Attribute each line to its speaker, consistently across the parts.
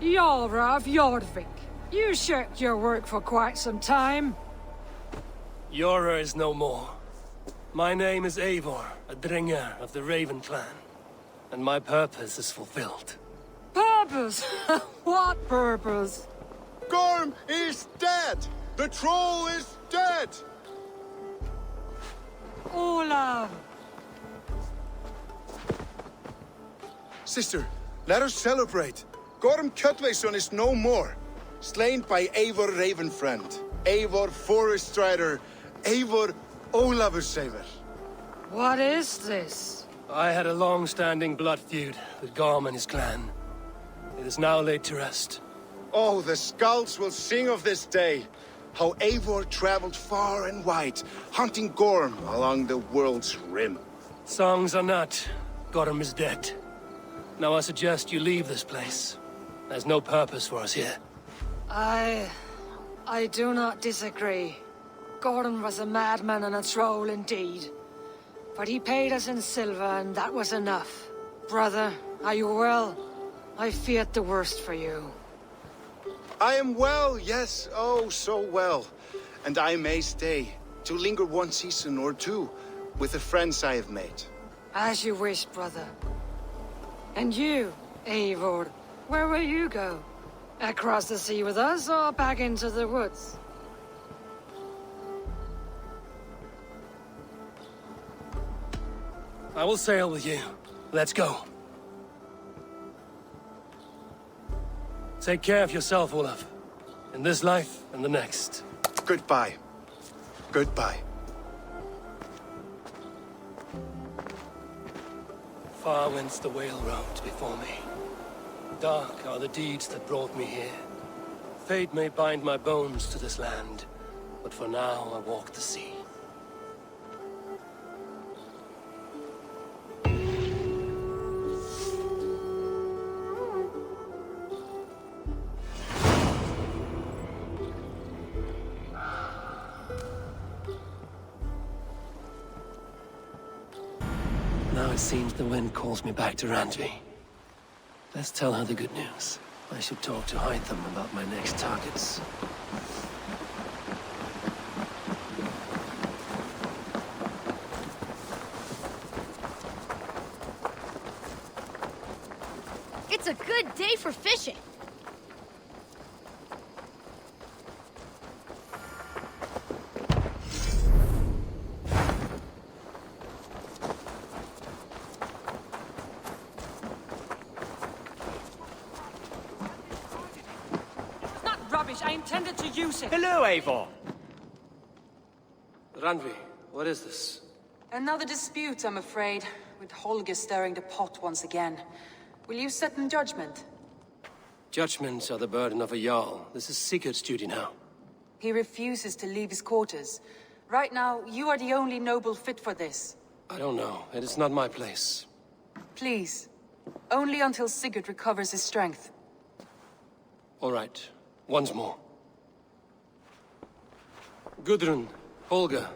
Speaker 1: Eivor of Jorvik. You shirked your work for quite some time.
Speaker 2: Eivor is no more. My name is Eivor, a Dringer of the Raven clan. And my purpose is fulfilled.
Speaker 1: Purpose? What purpose?
Speaker 3: Gorm is dead! The troll is dead!
Speaker 1: Olav!
Speaker 3: Sister, let us celebrate. Gorm Kjötveson is no more. Slain by Eivor Ravenfriend, Eivor Forest Strider, Eivor Ólafursaver.
Speaker 1: What is this?
Speaker 2: I had a long-standing blood feud with Gorm and his clan. It is now laid to rest.
Speaker 3: Oh, the skulls will sing of this day. How Eivor traveled far and wide, hunting Gorm along the world's rim.
Speaker 2: Songs are not. Gorm is dead. Now I suggest you leave this place. There's no purpose for us here.
Speaker 1: I do not disagree. Gordon was a madman and a troll indeed. But he paid us in silver, and that was enough. Brother, are you well? I feared the worst for you.
Speaker 3: I am well, yes, oh, so well. And I may stay, to linger one season or two, with the friends I have made.
Speaker 1: As you wish, brother. And you, Eivor, where will you go? Across the sea with us, or back into the woods?
Speaker 2: I will sail with you. Let's go. Take care of yourself, Olaf. In this life and the next.
Speaker 3: Goodbye. Goodbye.
Speaker 2: Far went the whale road before me. Dark are the deeds that brought me here. Fate may bind my bones to this land, but for now I walk the sea. Now it seems the wind calls me back to Randvi. Let's tell her the good news. I should talk to Hytham about my next targets.
Speaker 4: It's a good day for fishing.
Speaker 1: I intended to use it.
Speaker 5: Hello, Eivor.
Speaker 2: Randvi, what is this?
Speaker 6: Another dispute, I'm afraid, with Holger stirring the pot once again. Will you set in judgment?
Speaker 2: Judgments are the burden of a Jarl. This is Sigurd's duty now.
Speaker 6: He refuses to leave his quarters. Right now, you are the only noble fit for this.
Speaker 2: I don't know. It is not my place.
Speaker 6: Please. Only until Sigurd recovers his strength.
Speaker 2: All right. Once more. Gudrun, Holger,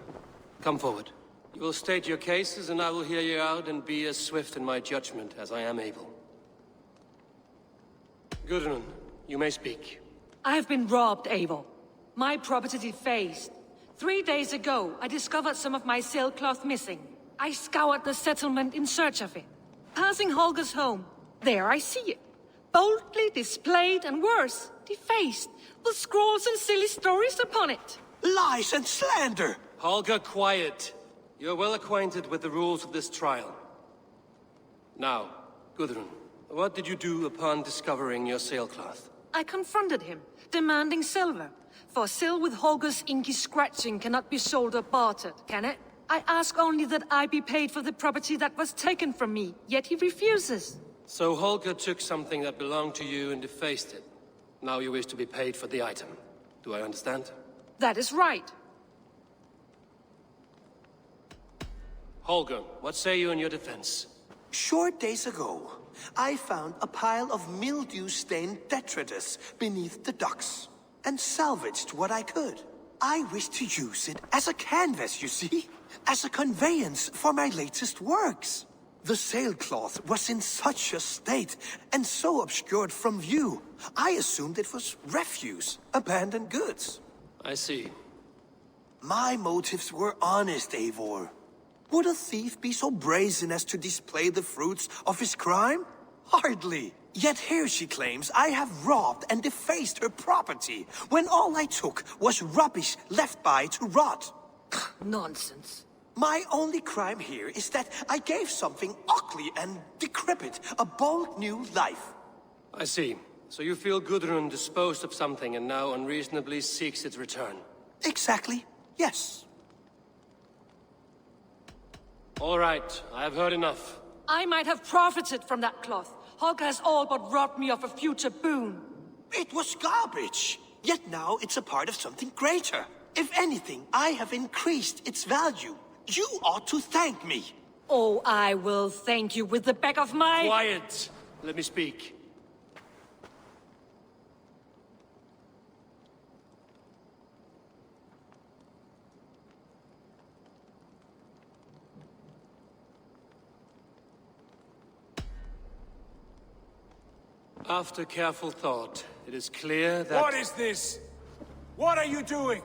Speaker 2: come forward. You will state your cases, and I will hear you out and be as swift in my judgment as I am able. Gudrun, you may speak.
Speaker 1: I have been robbed, Eivor. My property defaced. 3 days ago, I discovered some of my sailcloth missing. I scoured the settlement in search of it. Passing Holger's home, there I see it. Boldly displayed and worse, defaced, with scrolls and silly stories upon it.
Speaker 5: Lies and slander!
Speaker 2: Holger, quiet. You're well acquainted with the rules of this trial. Now, Gudrun, what did you do upon discovering your sailcloth?
Speaker 1: I confronted him, demanding silver. For sil with Holger's inky scratching cannot be sold or bartered, can it? I ask only that I be paid for the property that was taken from me, yet he refuses.
Speaker 2: So Holger took something that belonged to you and defaced it. Now you wish to be paid for the item. Do I understand?
Speaker 1: That is right.
Speaker 2: Holger, what say you in your defense?
Speaker 5: Short days ago, I found a pile of mildew-stained detritus beneath the docks, and salvaged what I could. I wish to use it as a canvas, you see? As a conveyance for my latest works. The sailcloth was in such a state, and so obscured from view, I assumed it was refuse, abandoned goods.
Speaker 2: I see.
Speaker 5: My motives were honest, Eivor. Would a thief be so brazen as to display the fruits of his crime? Hardly. Yet here she claims I have robbed and defaced her property, when all I took was rubbish left by to rot.
Speaker 1: Nonsense.
Speaker 5: My only crime here is that I gave something ugly and decrepit a bold new life.
Speaker 2: I see. So you feel Gudrun disposed of something and now unreasonably seeks its return.
Speaker 5: Exactly, yes.
Speaker 2: All right, I have heard enough.
Speaker 1: I might have profited from that cloth. Holger has all but robbed me of a future boon.
Speaker 5: It was garbage. Yet now it's a part of something greater. If anything, I have increased its value. You ought to thank me.
Speaker 1: Oh, I will thank you with the back of my...
Speaker 2: Quiet! Let me speak. After careful thought, it is clear that...
Speaker 7: What is this? What are you doing?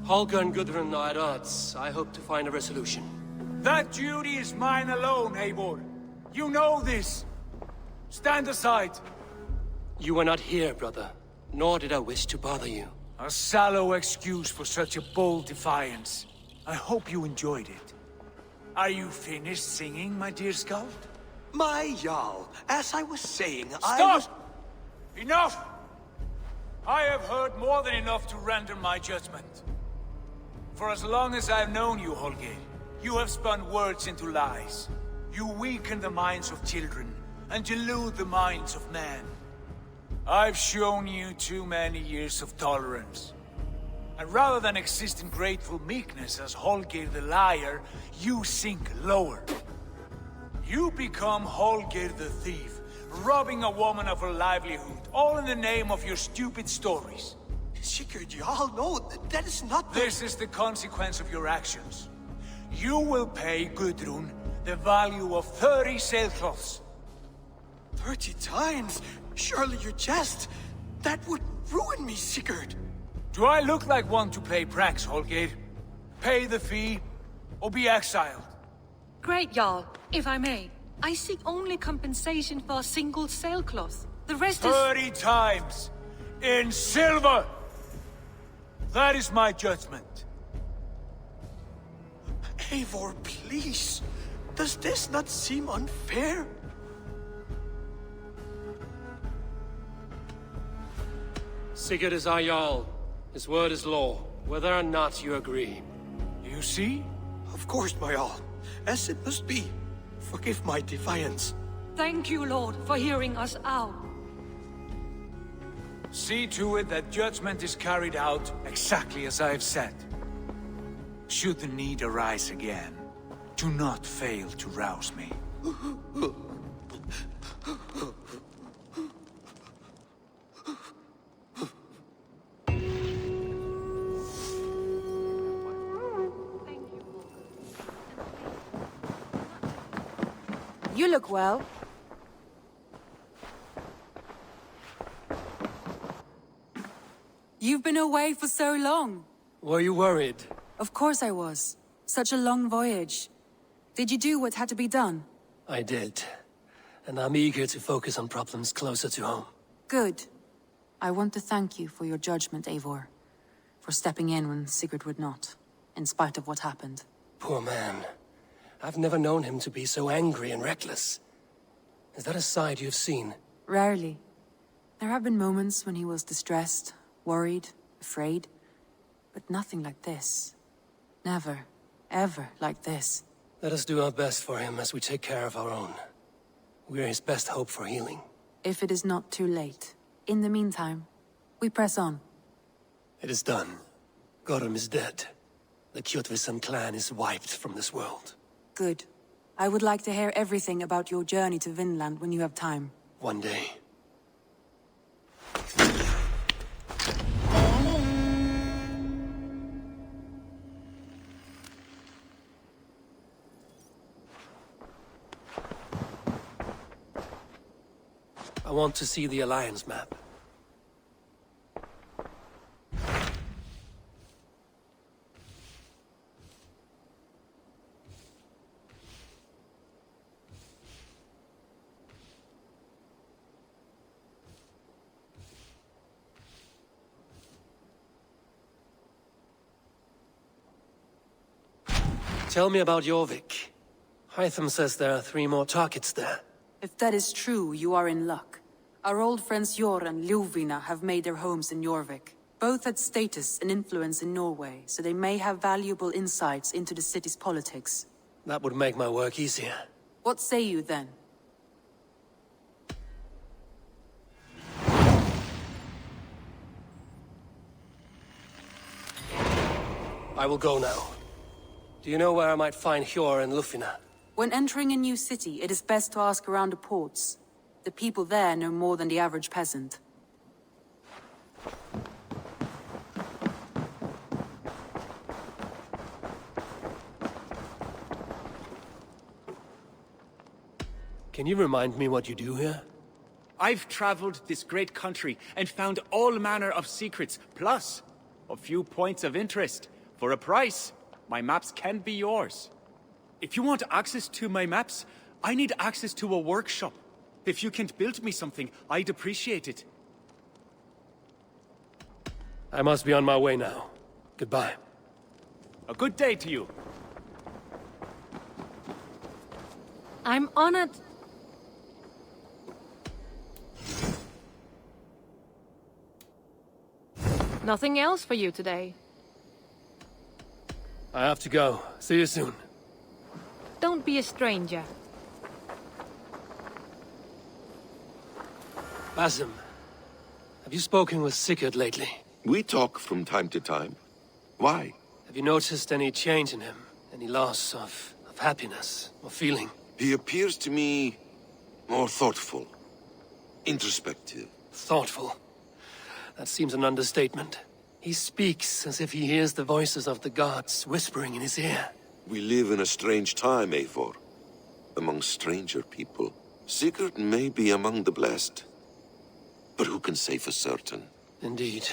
Speaker 2: Holger and Gudrun are at odds. I hope to find a resolution.
Speaker 7: That duty is mine alone, Eivor. You know this. Stand aside.
Speaker 2: You were not here, brother. Nor did I wish to bother you.
Speaker 7: A sallow excuse for such a bold defiance. I hope you enjoyed it. Are you finished singing, my dear Skald?
Speaker 5: My Jarl, as I was saying,
Speaker 7: Stop! Enough! I have heard more than enough to render my judgment. For as long as I've known you, Holger, you have spun words into lies. You weaken the minds of children, and delude the minds of men. I've shown you too many years of tolerance. And rather than exist in grateful meekness as Holger the liar, you sink lower. You become Holger the thief, robbing a woman of her livelihood, all in the name of your stupid stories.
Speaker 5: Sigurd, Jarl, no, that is not the...
Speaker 7: This is the consequence of your actions. You will pay Gudrun the value of 30 sailcloths.
Speaker 5: 30 times? Surely you jest. That would ruin me, Sigurd.
Speaker 7: Do I look like one to play pranks, Holger? Pay the fee, or be exiled.
Speaker 1: Great, Jarl. If I may, I seek only compensation for a single sailcloth. The rest is...
Speaker 7: 30 times! In silver! That is my judgment.
Speaker 5: Eivor, please. Does this not seem unfair?
Speaker 2: Sigurd is our Jarl. His word is law, whether or not you agree.
Speaker 7: You see?
Speaker 5: Of course, my Jarl. As it must be. Forgive my defiance.
Speaker 1: Thank you, Lord, for hearing us out.
Speaker 7: See to it that judgment is carried out exactly as I have said. Should the need arise again, do not fail to rouse me.
Speaker 8: You look well. You've been away for so long.
Speaker 2: Were you worried?
Speaker 8: Of course I was. Such a long voyage. Did you do what had to be done?
Speaker 2: I did. And I'm eager to focus on problems closer to home.
Speaker 8: Good. I want to thank you for your judgment, Eivor. For stepping in when Sigurd would not, in spite of what happened.
Speaker 2: Poor man. I've never known him to be so angry and reckless. Is that a side you've seen?
Speaker 8: Rarely. There have been moments when he was distressed, worried, afraid. But nothing like this. Never, ever like this.
Speaker 2: Let us do our best for him as we take care of our own. We're his best hope for healing.
Speaker 8: If it is not too late. In the meantime, we press on.
Speaker 2: It is done. Gorm is dead. The Kjotveson clan is wiped from this world.
Speaker 8: Good. I would like to hear everything about your journey to Vinland when you have time.
Speaker 2: One day. want to see the Alliance map. Tell me about Jorvik. Hytham says there are 3 more targets there.
Speaker 8: If that is true, you are in luck. Our old friends Jor and Ljuvina have made their homes in Jorvik. Both had status and influence in Norway, so they may have valuable insights into the city's politics.
Speaker 2: That would make my work easier.
Speaker 8: What say you then?
Speaker 2: I will go now. Do you know where I might find Hjor and Ljufina?
Speaker 8: When entering a new city, it is best to ask around the ports. The people there know more than the average peasant.
Speaker 2: Can you remind me what you do here?
Speaker 9: I've traveled this great country and found all manner of secrets, plus a few points of interest. For a price, my maps can be yours. If you want access to my maps, I need access to a workshop. If you can build me something, I'd appreciate it.
Speaker 2: I must be on my way now. Goodbye.
Speaker 9: A good day to you.
Speaker 1: I'm honored. Nothing else for you today?
Speaker 2: I have to go. See you soon.
Speaker 1: Don't be a stranger.
Speaker 2: Basim, have you spoken with Sigurd lately?
Speaker 10: We talk from time to time. Why?
Speaker 2: Have you noticed any change in him? Any loss of happiness or feeling?
Speaker 10: He appears to me more thoughtful, introspective.
Speaker 2: Thoughtful. That seems an understatement. He speaks as if he hears the voices of the gods whispering in his ear.
Speaker 10: We live in a strange time, Eivor. Among stranger people. Sigurd may be among the blessed. But who can say for certain?
Speaker 2: Indeed.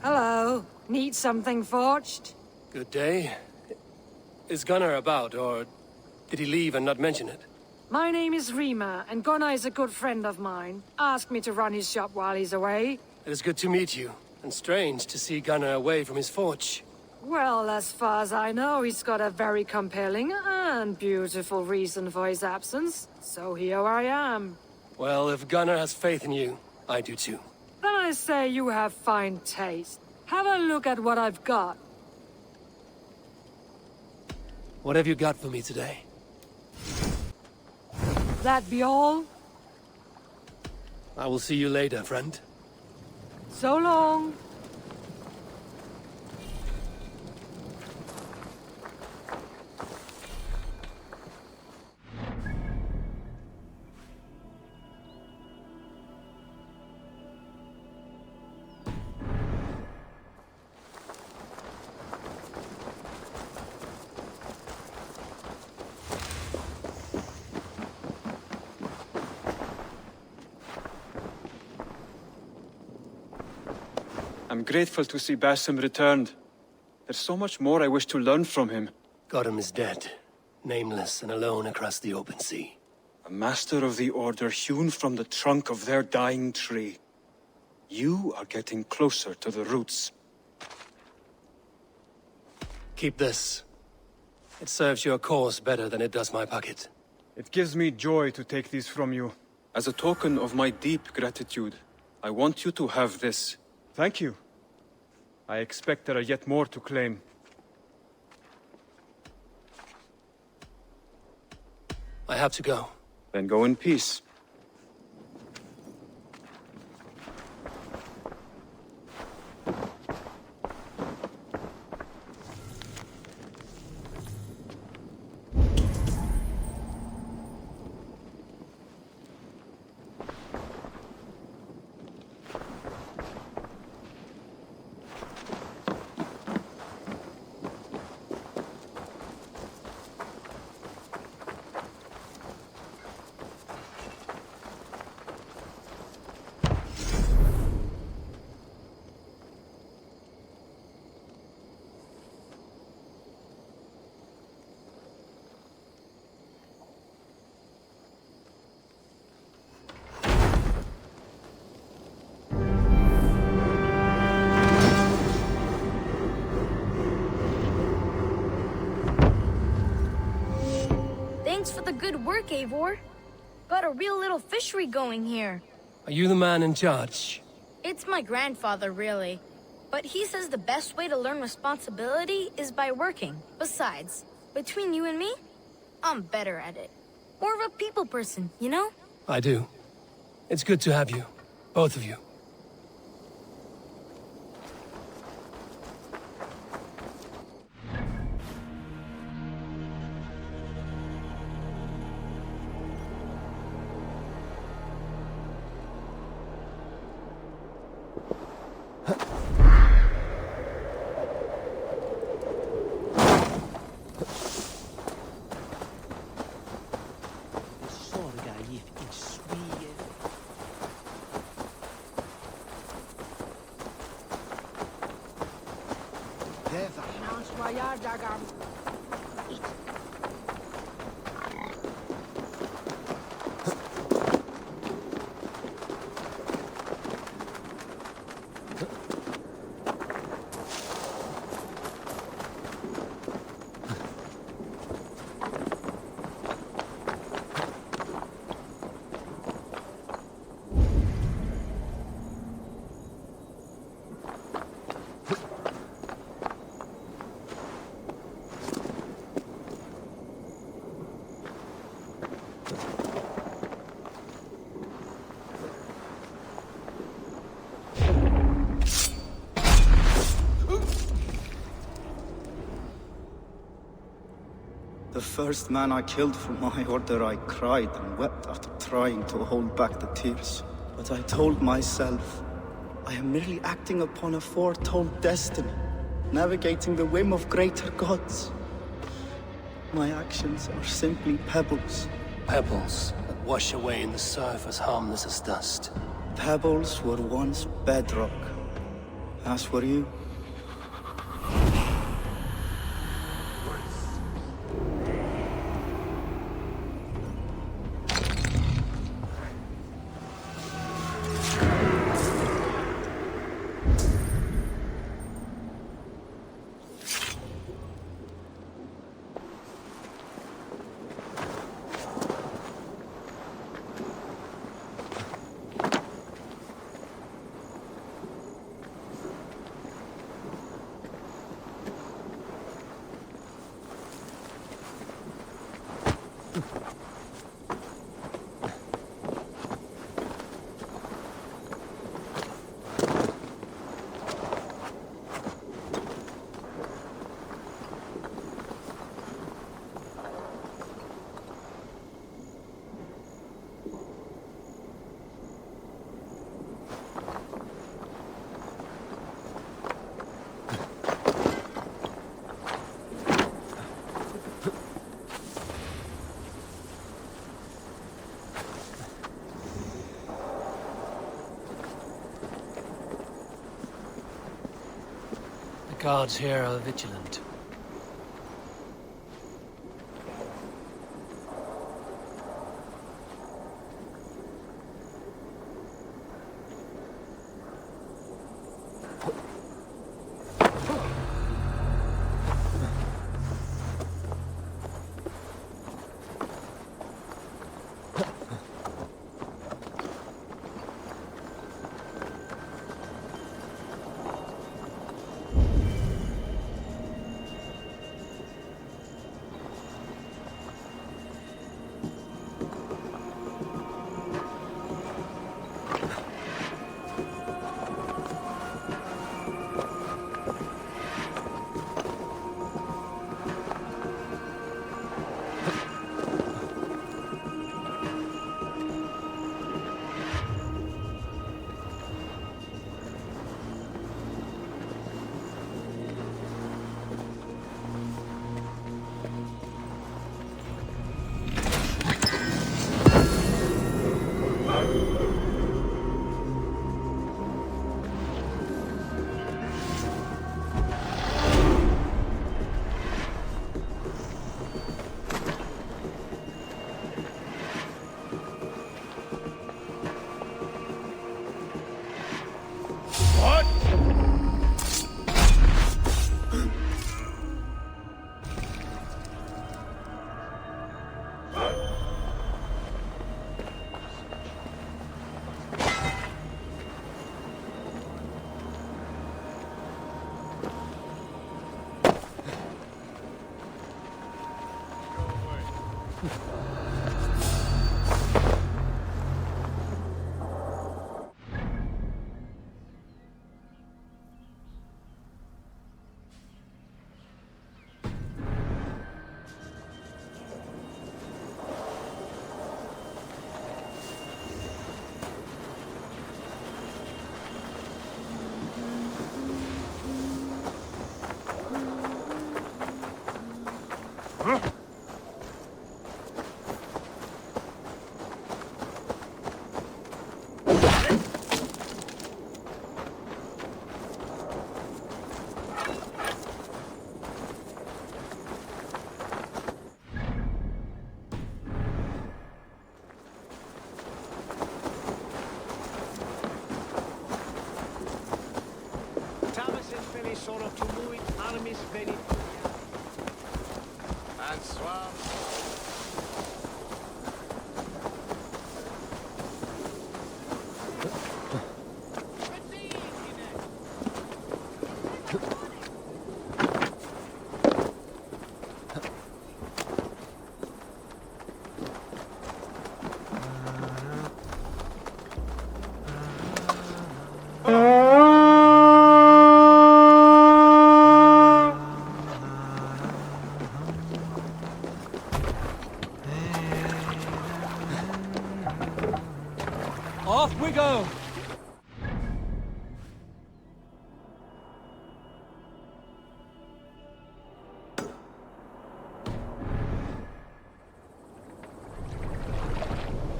Speaker 1: Hello. Need something forged?
Speaker 2: Good day. Is Gunnar about, or did he leave and not mention it?
Speaker 1: My name is Rima, and Gunnar is a good friend of mine. Asked me to run his shop while he's away.
Speaker 2: It is good to meet you, and strange to see Gunnar away from his forge.
Speaker 1: Well, as far as I know, he's got a very compelling and beautiful reason for his absence. So here I am.
Speaker 2: Well, if Gunnar has faith in you, I do too.
Speaker 1: Then I say you have fine taste. Have a look at what I've got.
Speaker 2: What have you got for me today?
Speaker 1: That be all?
Speaker 2: I will see you later, friend.
Speaker 1: So long.
Speaker 11: I'm grateful to see Basim returned. There's so much more I wish to learn from him.
Speaker 2: Gotham is dead, nameless and alone across the open sea.
Speaker 11: A master of the Order hewn from the trunk of their dying tree. You are getting closer to the roots.
Speaker 2: Keep this. It serves your cause better than it does my pocket.
Speaker 11: It gives me joy to take these from you. As a token of my deep gratitude, I want you to have this. Thank you. I expect there are yet more to claim.
Speaker 2: I have to go.
Speaker 11: Then go in peace.
Speaker 4: Good work, Eivor. Got a real little fishery going here.
Speaker 2: Are you the man in charge?
Speaker 4: It's my grandfather, really. But he says the best way to learn responsibility is by working. Besides, between you and me, I'm better at it. More of a people person, you know?
Speaker 2: I do. It's good to have you. Both of you.
Speaker 12: The first man I killed for my order, I cried and wept after trying to hold back the tears. But I told myself, I am merely acting upon a foretold destiny, navigating the whim of greater gods. My actions are simply pebbles.
Speaker 2: Pebbles that wash away in the surf as harmless as dust.
Speaker 12: Pebbles were once bedrock, as were you.
Speaker 2: Guards here are vigilant. Off we go!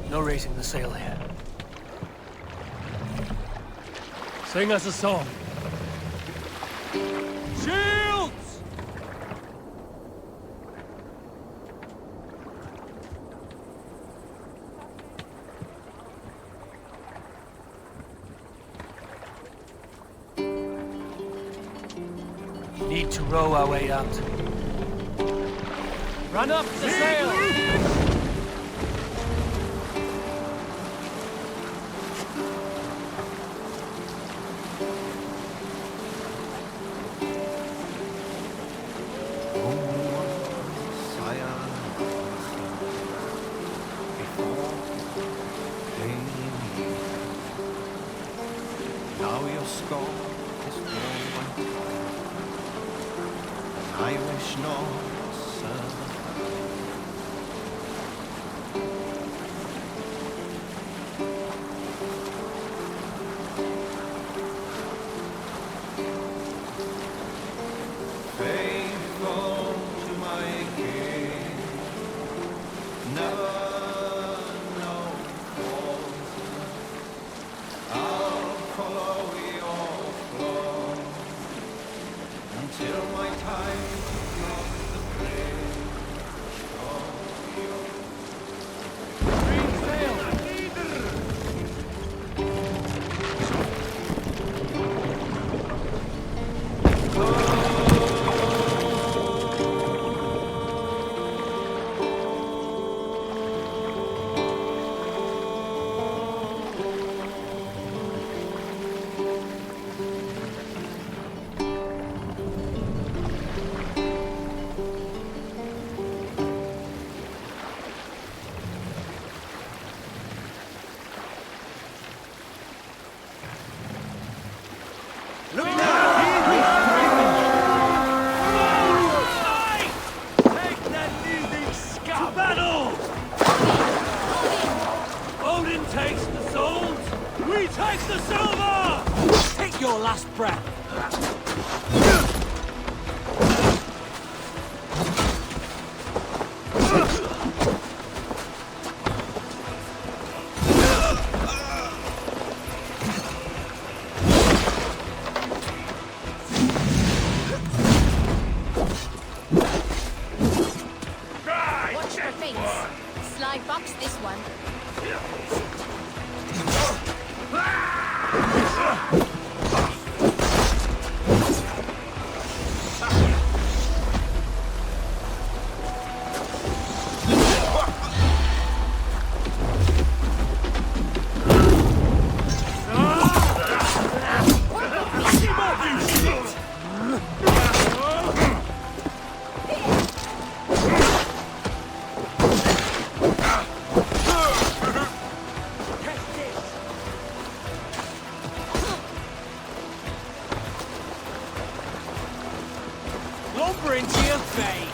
Speaker 2: No raising the sail here. Sing us a song. Shields! Need to row our way out. Run up the sail!
Speaker 13: Now your skull is warm and I wish no servant. Faithful to my king, never know falsehood. I'll follow your flow until my time to cross the bridge of your green sail.
Speaker 2: Your last breath.
Speaker 4: Watch your face. Slide box this one.
Speaker 2: Lumber into your face.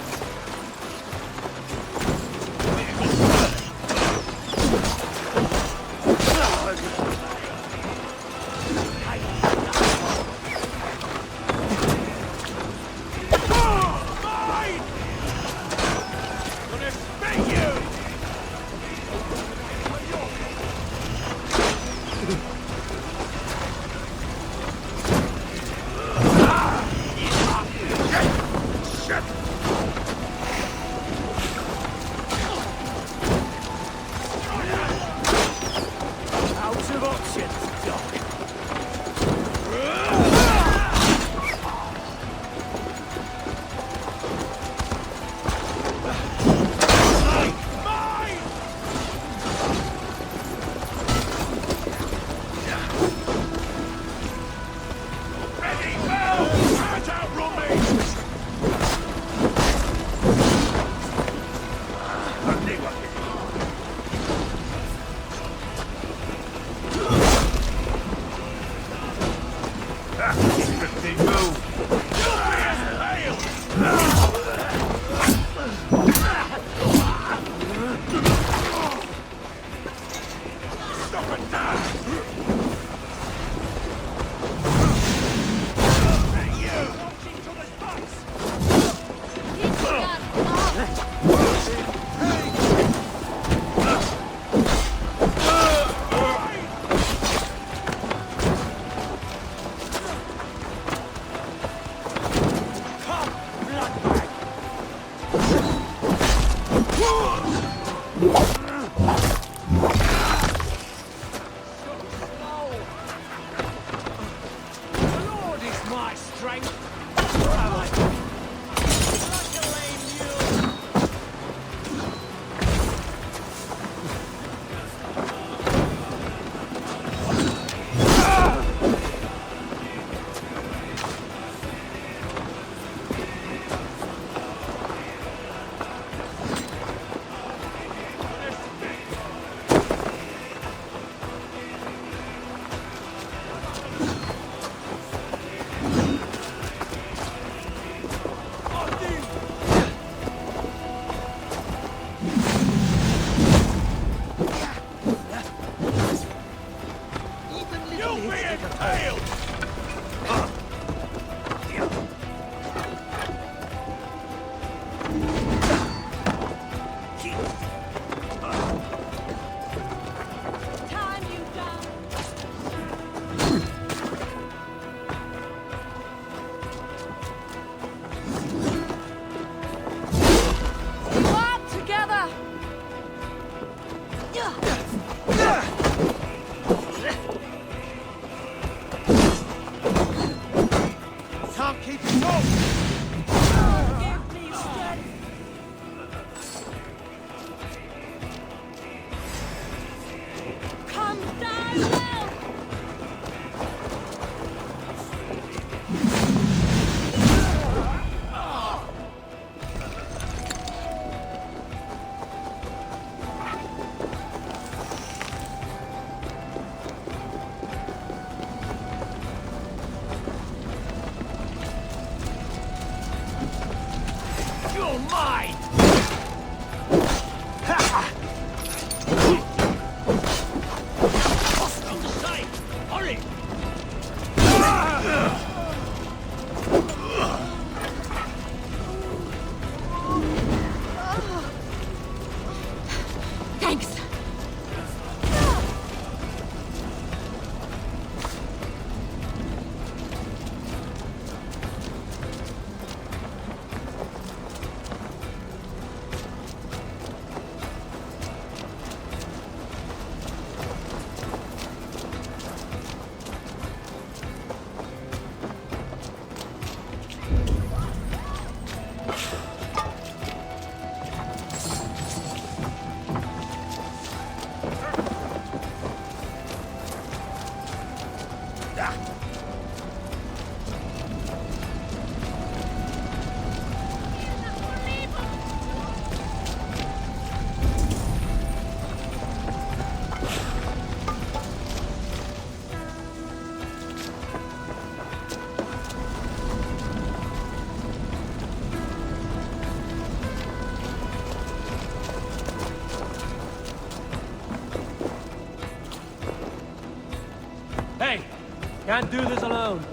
Speaker 2: Can't do this alone.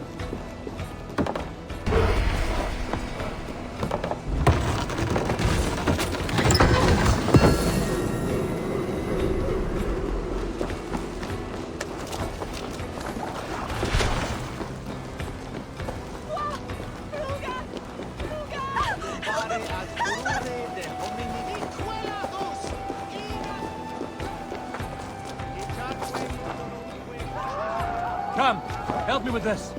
Speaker 2: Come, help me with this.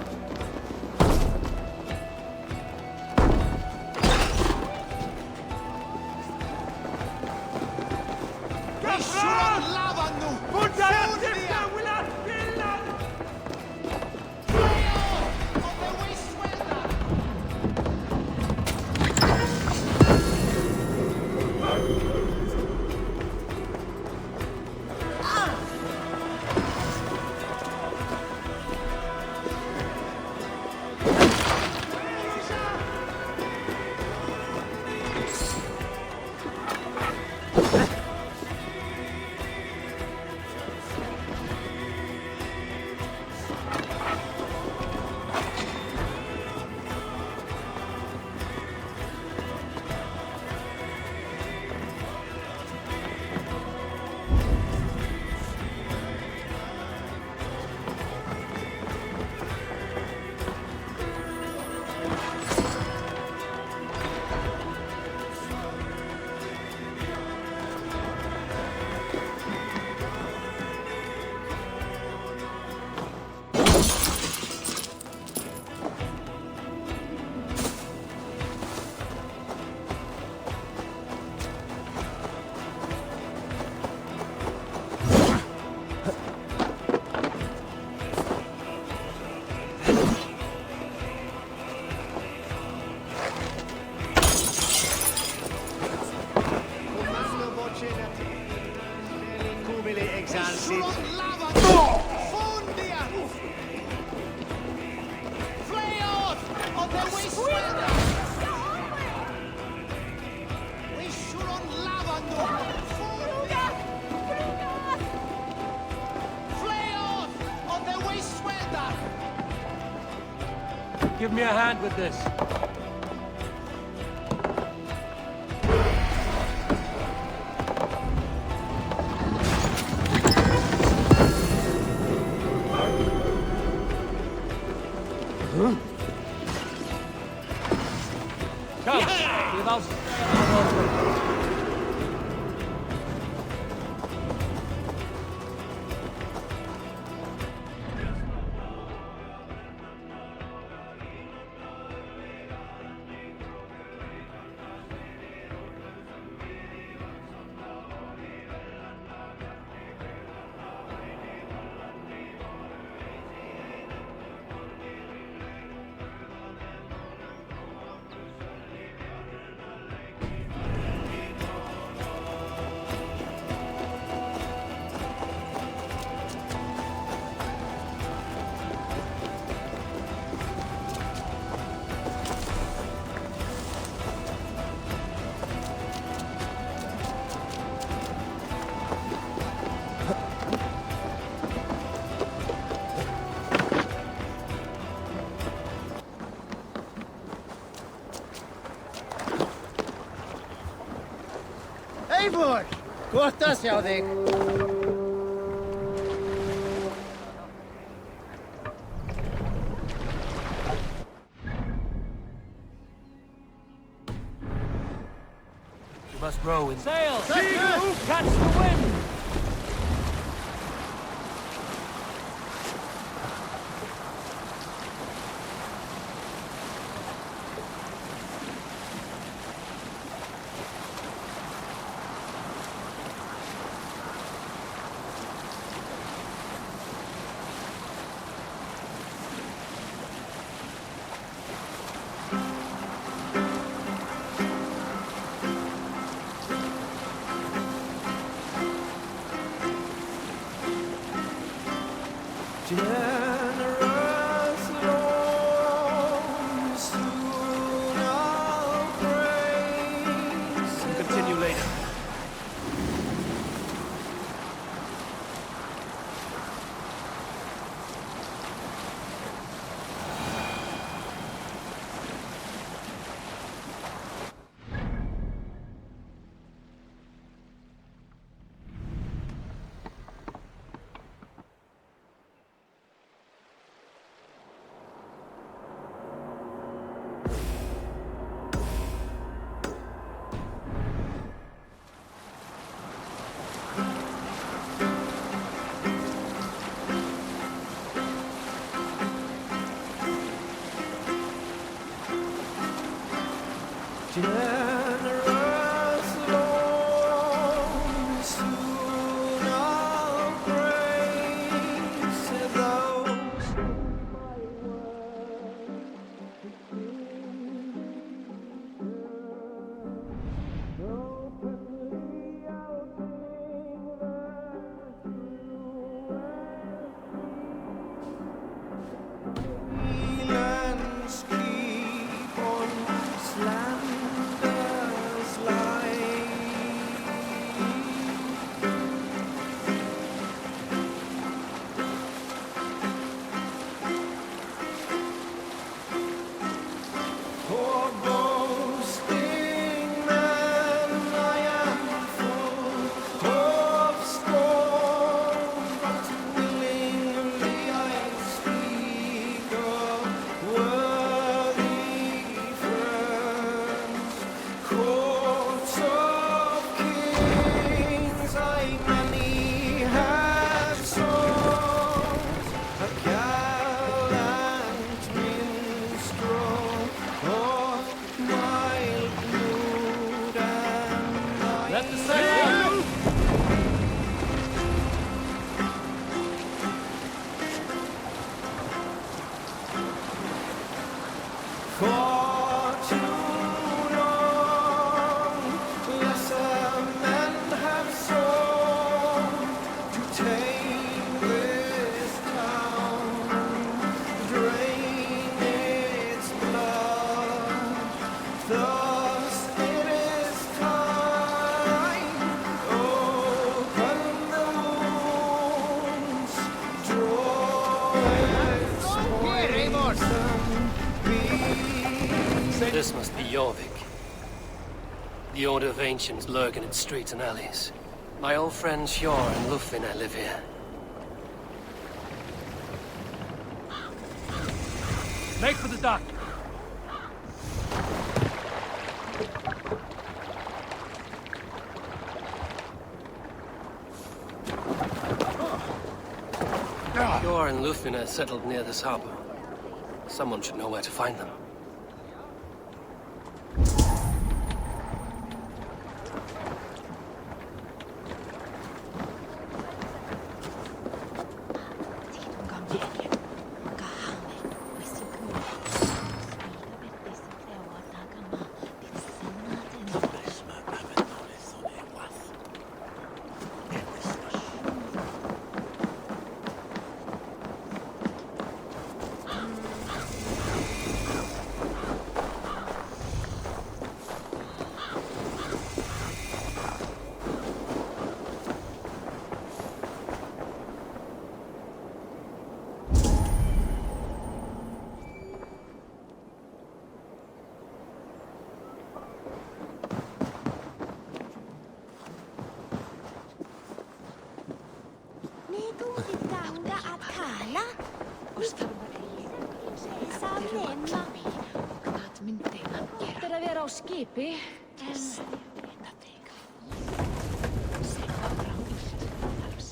Speaker 2: Give me a hand with this. Come, give us
Speaker 14: Eivor! Gott að sjá þig!
Speaker 2: You must row in sail!
Speaker 14: Sail!
Speaker 2: Catch the wind! Continue later.
Speaker 13: For too long, lesser men have sought to tame this town, drain its blood. Thus it is time, open the wounds, draw its poison.
Speaker 2: This must be Jorvik. The Order of Ancients lurk in its streets and alleys. My old friends Hjor and Lufvina live here.
Speaker 7: Make for the dock.
Speaker 2: Hjor and Lufvina settled near this harbor. Someone should know where to find them.
Speaker 15: Skipi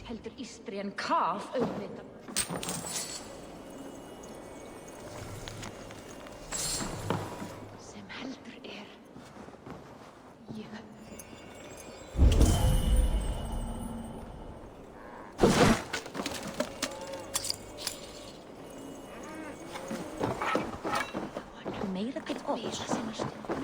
Speaker 15: heldur ístri en kaf auðvitað. Sem heldur ég. Meira til oss sem að stundum.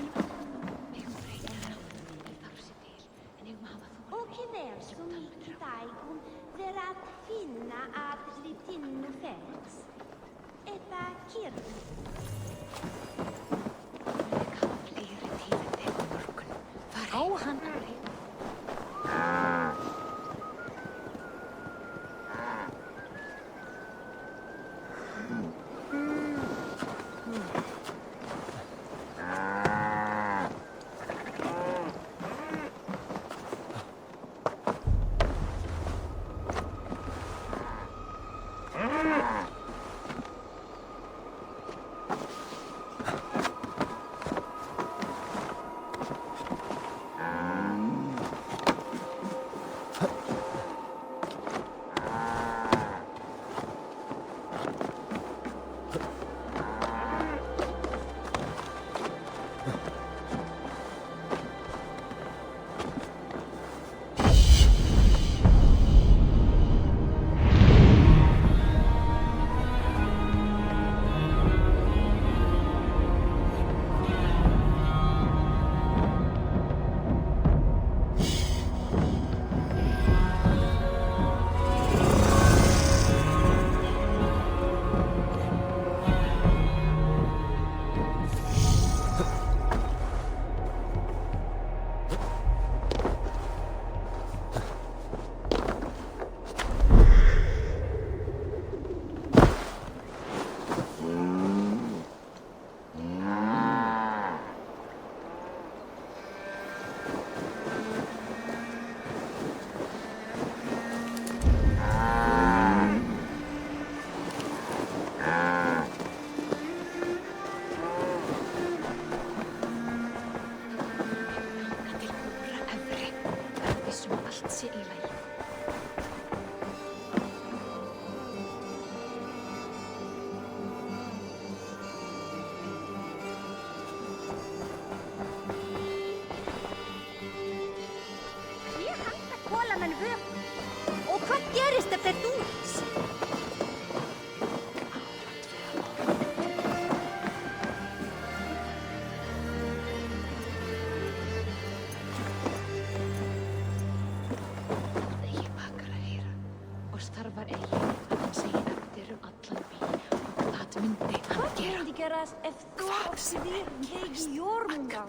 Speaker 15: Ras efthor of Sidir Kegi Jormunga.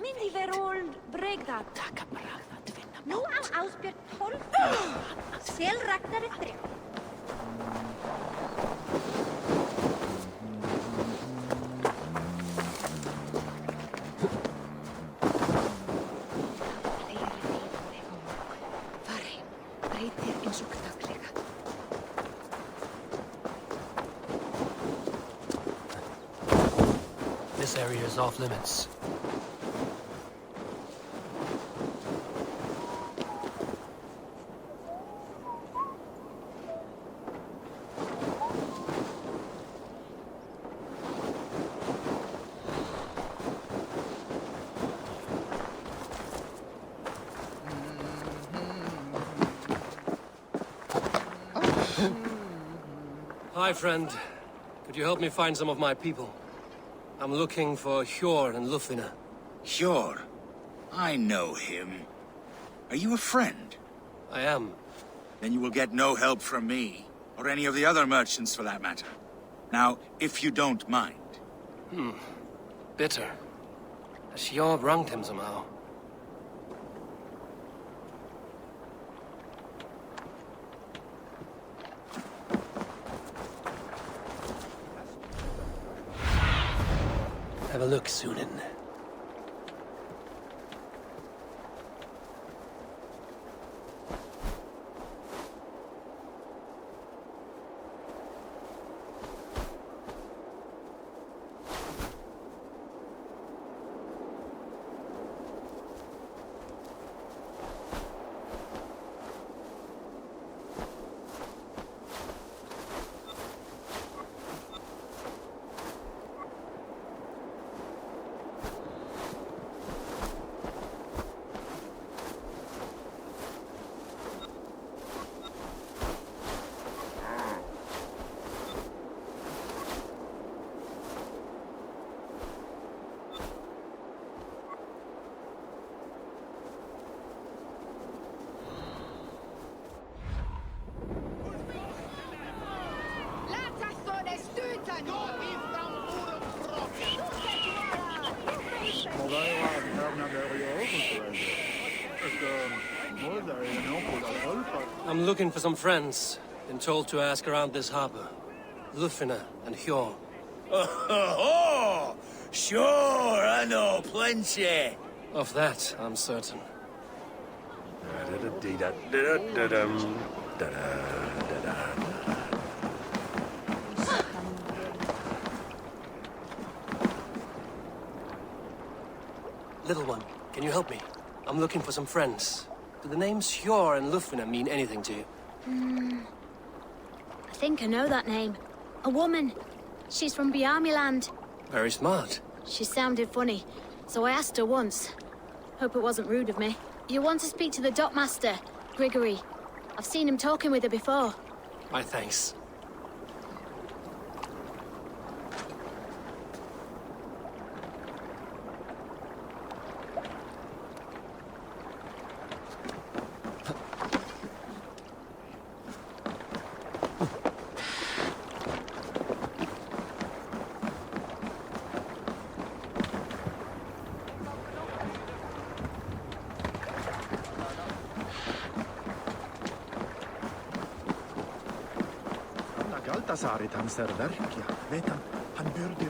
Speaker 15: Mindi verol Bregdat. Nu am Ausbjörn 12. Sel Ragnar eftir.
Speaker 2: This area is off limits. Hi, friend. Could you help me find some of my people? I'm looking for Hjor and Lufina.
Speaker 16: Hjor? I know him. Are you a friend?
Speaker 2: I am.
Speaker 16: Then you will get no help from me, or any of the other merchants for that matter. Now, if you don't mind.
Speaker 2: Bitter. Has Hjor wronged him somehow? Have a look, Sunan. I'm looking for some friends. Been told to ask around this harbor. Lufina and Hjor.
Speaker 16: Oh, sure, I know plenty.
Speaker 2: Of that, I'm certain. Little one, can you help me? I'm looking for some friends. Do the names Hjor and Lufina mean anything to you?
Speaker 17: I think I know that name. A woman. She's from Bjarmiland.
Speaker 2: Very smart.
Speaker 17: She sounded funny, so I asked her once. Hope it wasn't rude of me. You want to speak to the dockmaster, Grigory. I've seen him talking with her before.
Speaker 2: My thanks.
Speaker 18: Galtasaarit han ser verkliga. Vet han burde...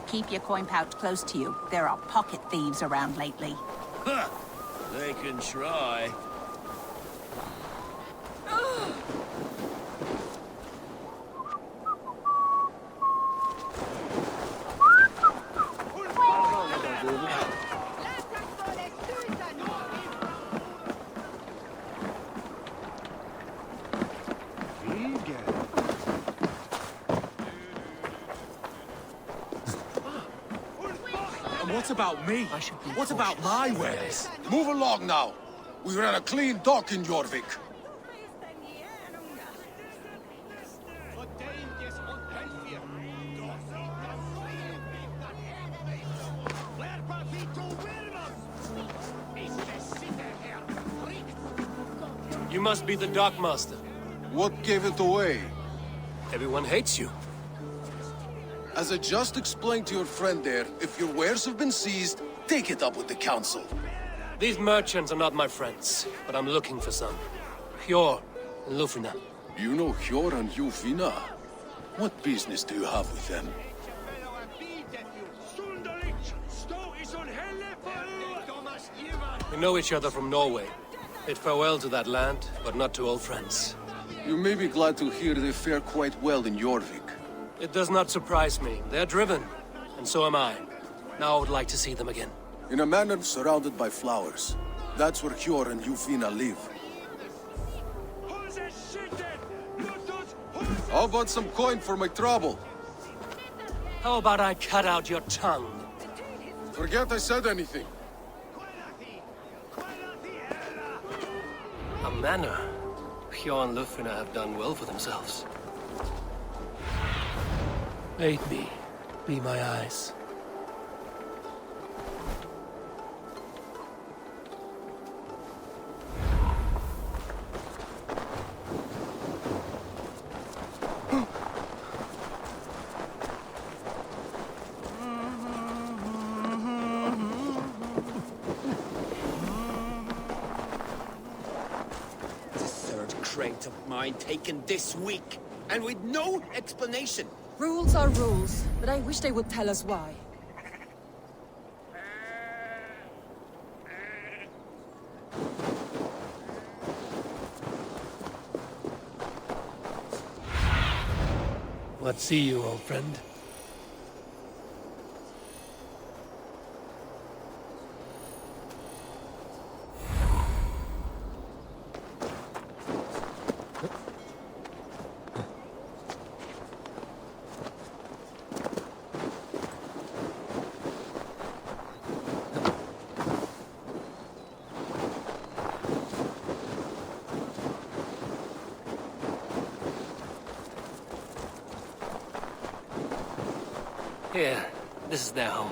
Speaker 19: Keep your coin pouch close to you. There are pocket thieves around lately.
Speaker 16: Huh. They can try. What about me? What about my wares?
Speaker 20: Move along now. We ran a clean dock in Jorvik.
Speaker 2: You must be the dockmaster.
Speaker 20: What gave it away?
Speaker 2: Everyone hates you.
Speaker 20: As I just explained to your friend there, if your wares have been seized, take it up with the council.
Speaker 2: These merchants are not my friends, but I'm looking for some. Hjor and Lufina.
Speaker 20: You know Hjor and Lufina? What business do you have with them?
Speaker 2: We know each other from Norway. Bid farewell to that land, but not to old friends.
Speaker 20: You may be glad to hear they fare quite well in Jorvik.
Speaker 2: It does not surprise me. They're driven, and so am I. Now I would like to see them again.
Speaker 20: In a manor surrounded by flowers. That's where Hjor and Lufina live. How about some coin for my trouble?
Speaker 2: How about I cut out your tongue?
Speaker 20: Forget I said anything.
Speaker 2: A manor. Hjor and Lufina have done well for themselves. Aid me. Be my eyes.
Speaker 21: Crate of mine taken this week, and with no explanation.
Speaker 22: Rules are rules, but I wish they would tell us why.
Speaker 2: What see you, old friend? Here, this is their home.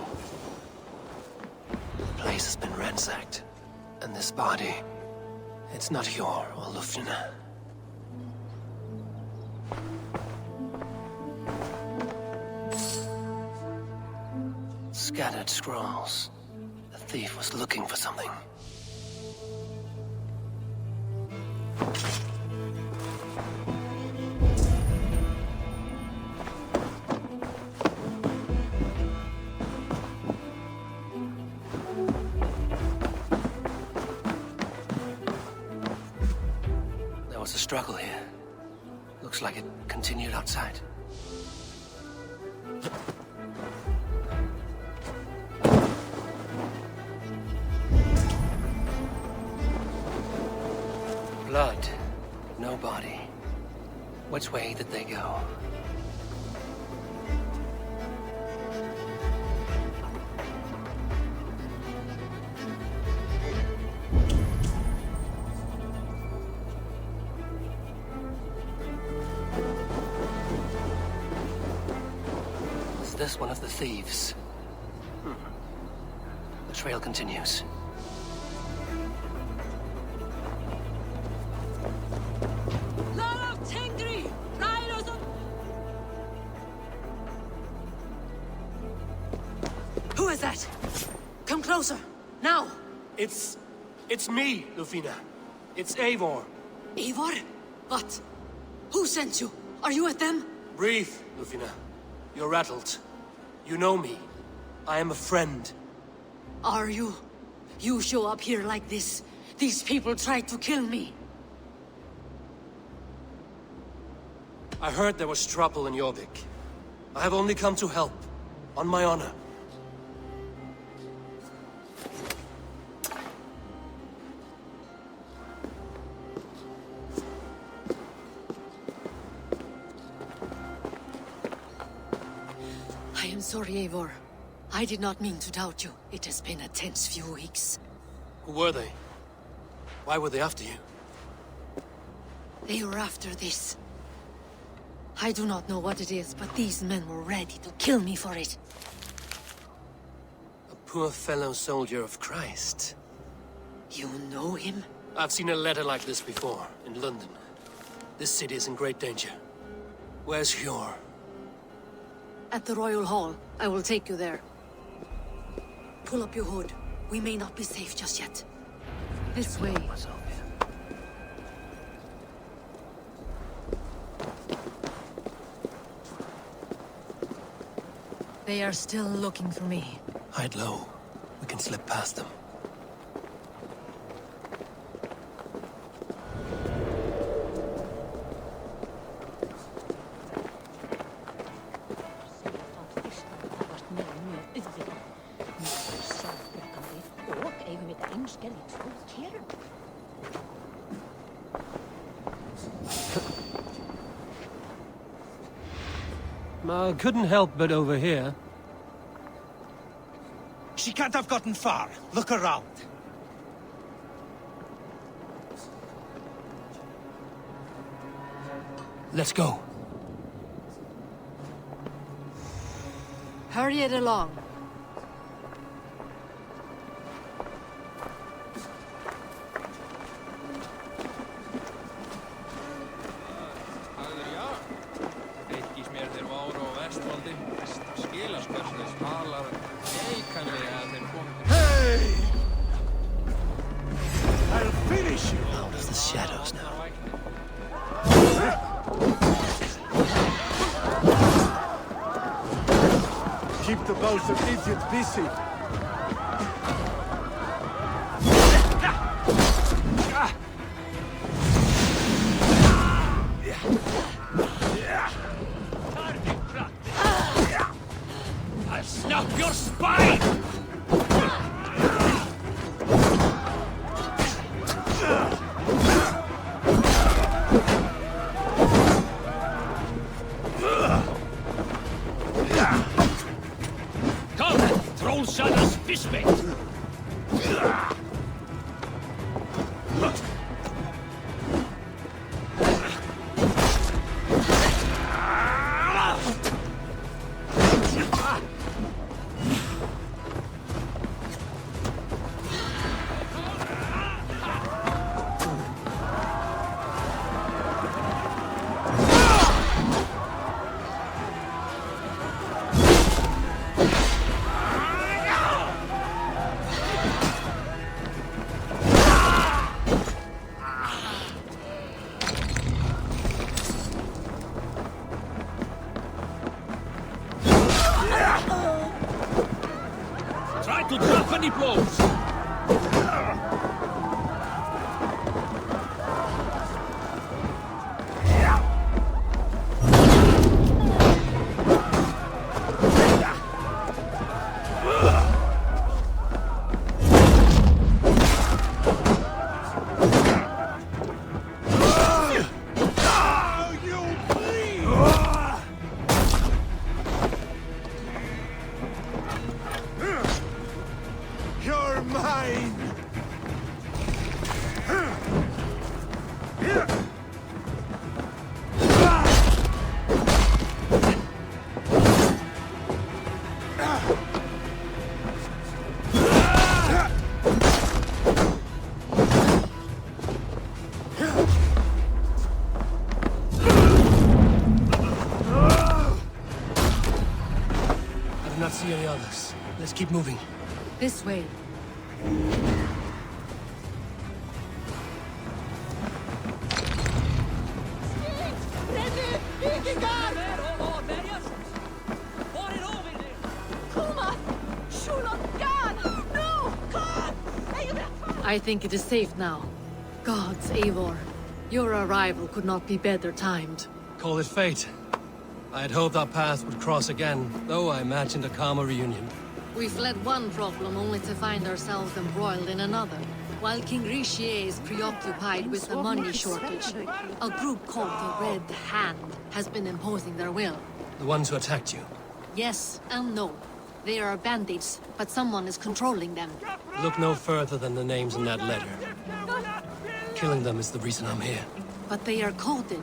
Speaker 2: The place has been ransacked. And this body, it's not Hjor or Lufina. Scattered scrolls. The thief was looking for something. There was a struggle here. Looks like it continued outside. Blood, but no body. Which way did they go? Is this one of the thieves? The trail continues.
Speaker 1: Who is that? Come closer, now!
Speaker 2: It's me, Lufina. It's Eivor.
Speaker 1: Eivor? What? Who sent you? Are you with them?
Speaker 2: Breathe, Lufina. You're rattled. You know me. I am a friend.
Speaker 1: Are you? You show up here like this. These people tried to kill me.
Speaker 2: I heard there was trouble in Jorvik. I have only come to help. On my honor.
Speaker 1: I am sorry, Eivor.
Speaker 3: I did not mean to doubt you. It has been a tense few weeks.
Speaker 2: Who were they? Why were they after you?
Speaker 3: They were after this. I do not know what it is, but these men were ready to kill me for it.
Speaker 2: A poor fellow soldier of Christ.
Speaker 3: You know him?
Speaker 2: I've seen a letter like this before, in London. This city is in great danger. Where's Eivor?
Speaker 3: At the Royal Hall. I will take you there. Pull up your hood. We may not be safe just yet. This way. They are still looking for me.
Speaker 2: Hide low. We can slip past them. I couldn't help but overhear.
Speaker 14: She can't have gotten far. Look around.
Speaker 2: Let's go.
Speaker 3: Hurry it along.
Speaker 14: Hey! I'll finish you!
Speaker 2: Out of the shadows now.
Speaker 14: Keep the Bowser idiot busy.
Speaker 7: I'll snap your spine! Come, Troll Shadow's fishbait! Try to drop any blows!
Speaker 14: You're mine!
Speaker 2: I do not see any others. Let's keep moving.
Speaker 3: This way. I think it is safe now. Gods, Eivor. Your arrival could not be better timed.
Speaker 2: Call it fate. I had hoped our paths would cross again, though I imagined a calmer reunion.
Speaker 3: We fled one problem only to find ourselves embroiled in another. While King Richier is preoccupied with the money shortage, a group called the Red Hand has been imposing their will.
Speaker 2: The ones who attacked you.
Speaker 3: Yes and no. They are bandits, but someone is controlling them.
Speaker 2: Look no further than the names in that letter. Killing them is the reason I'm here.
Speaker 3: But they are coded.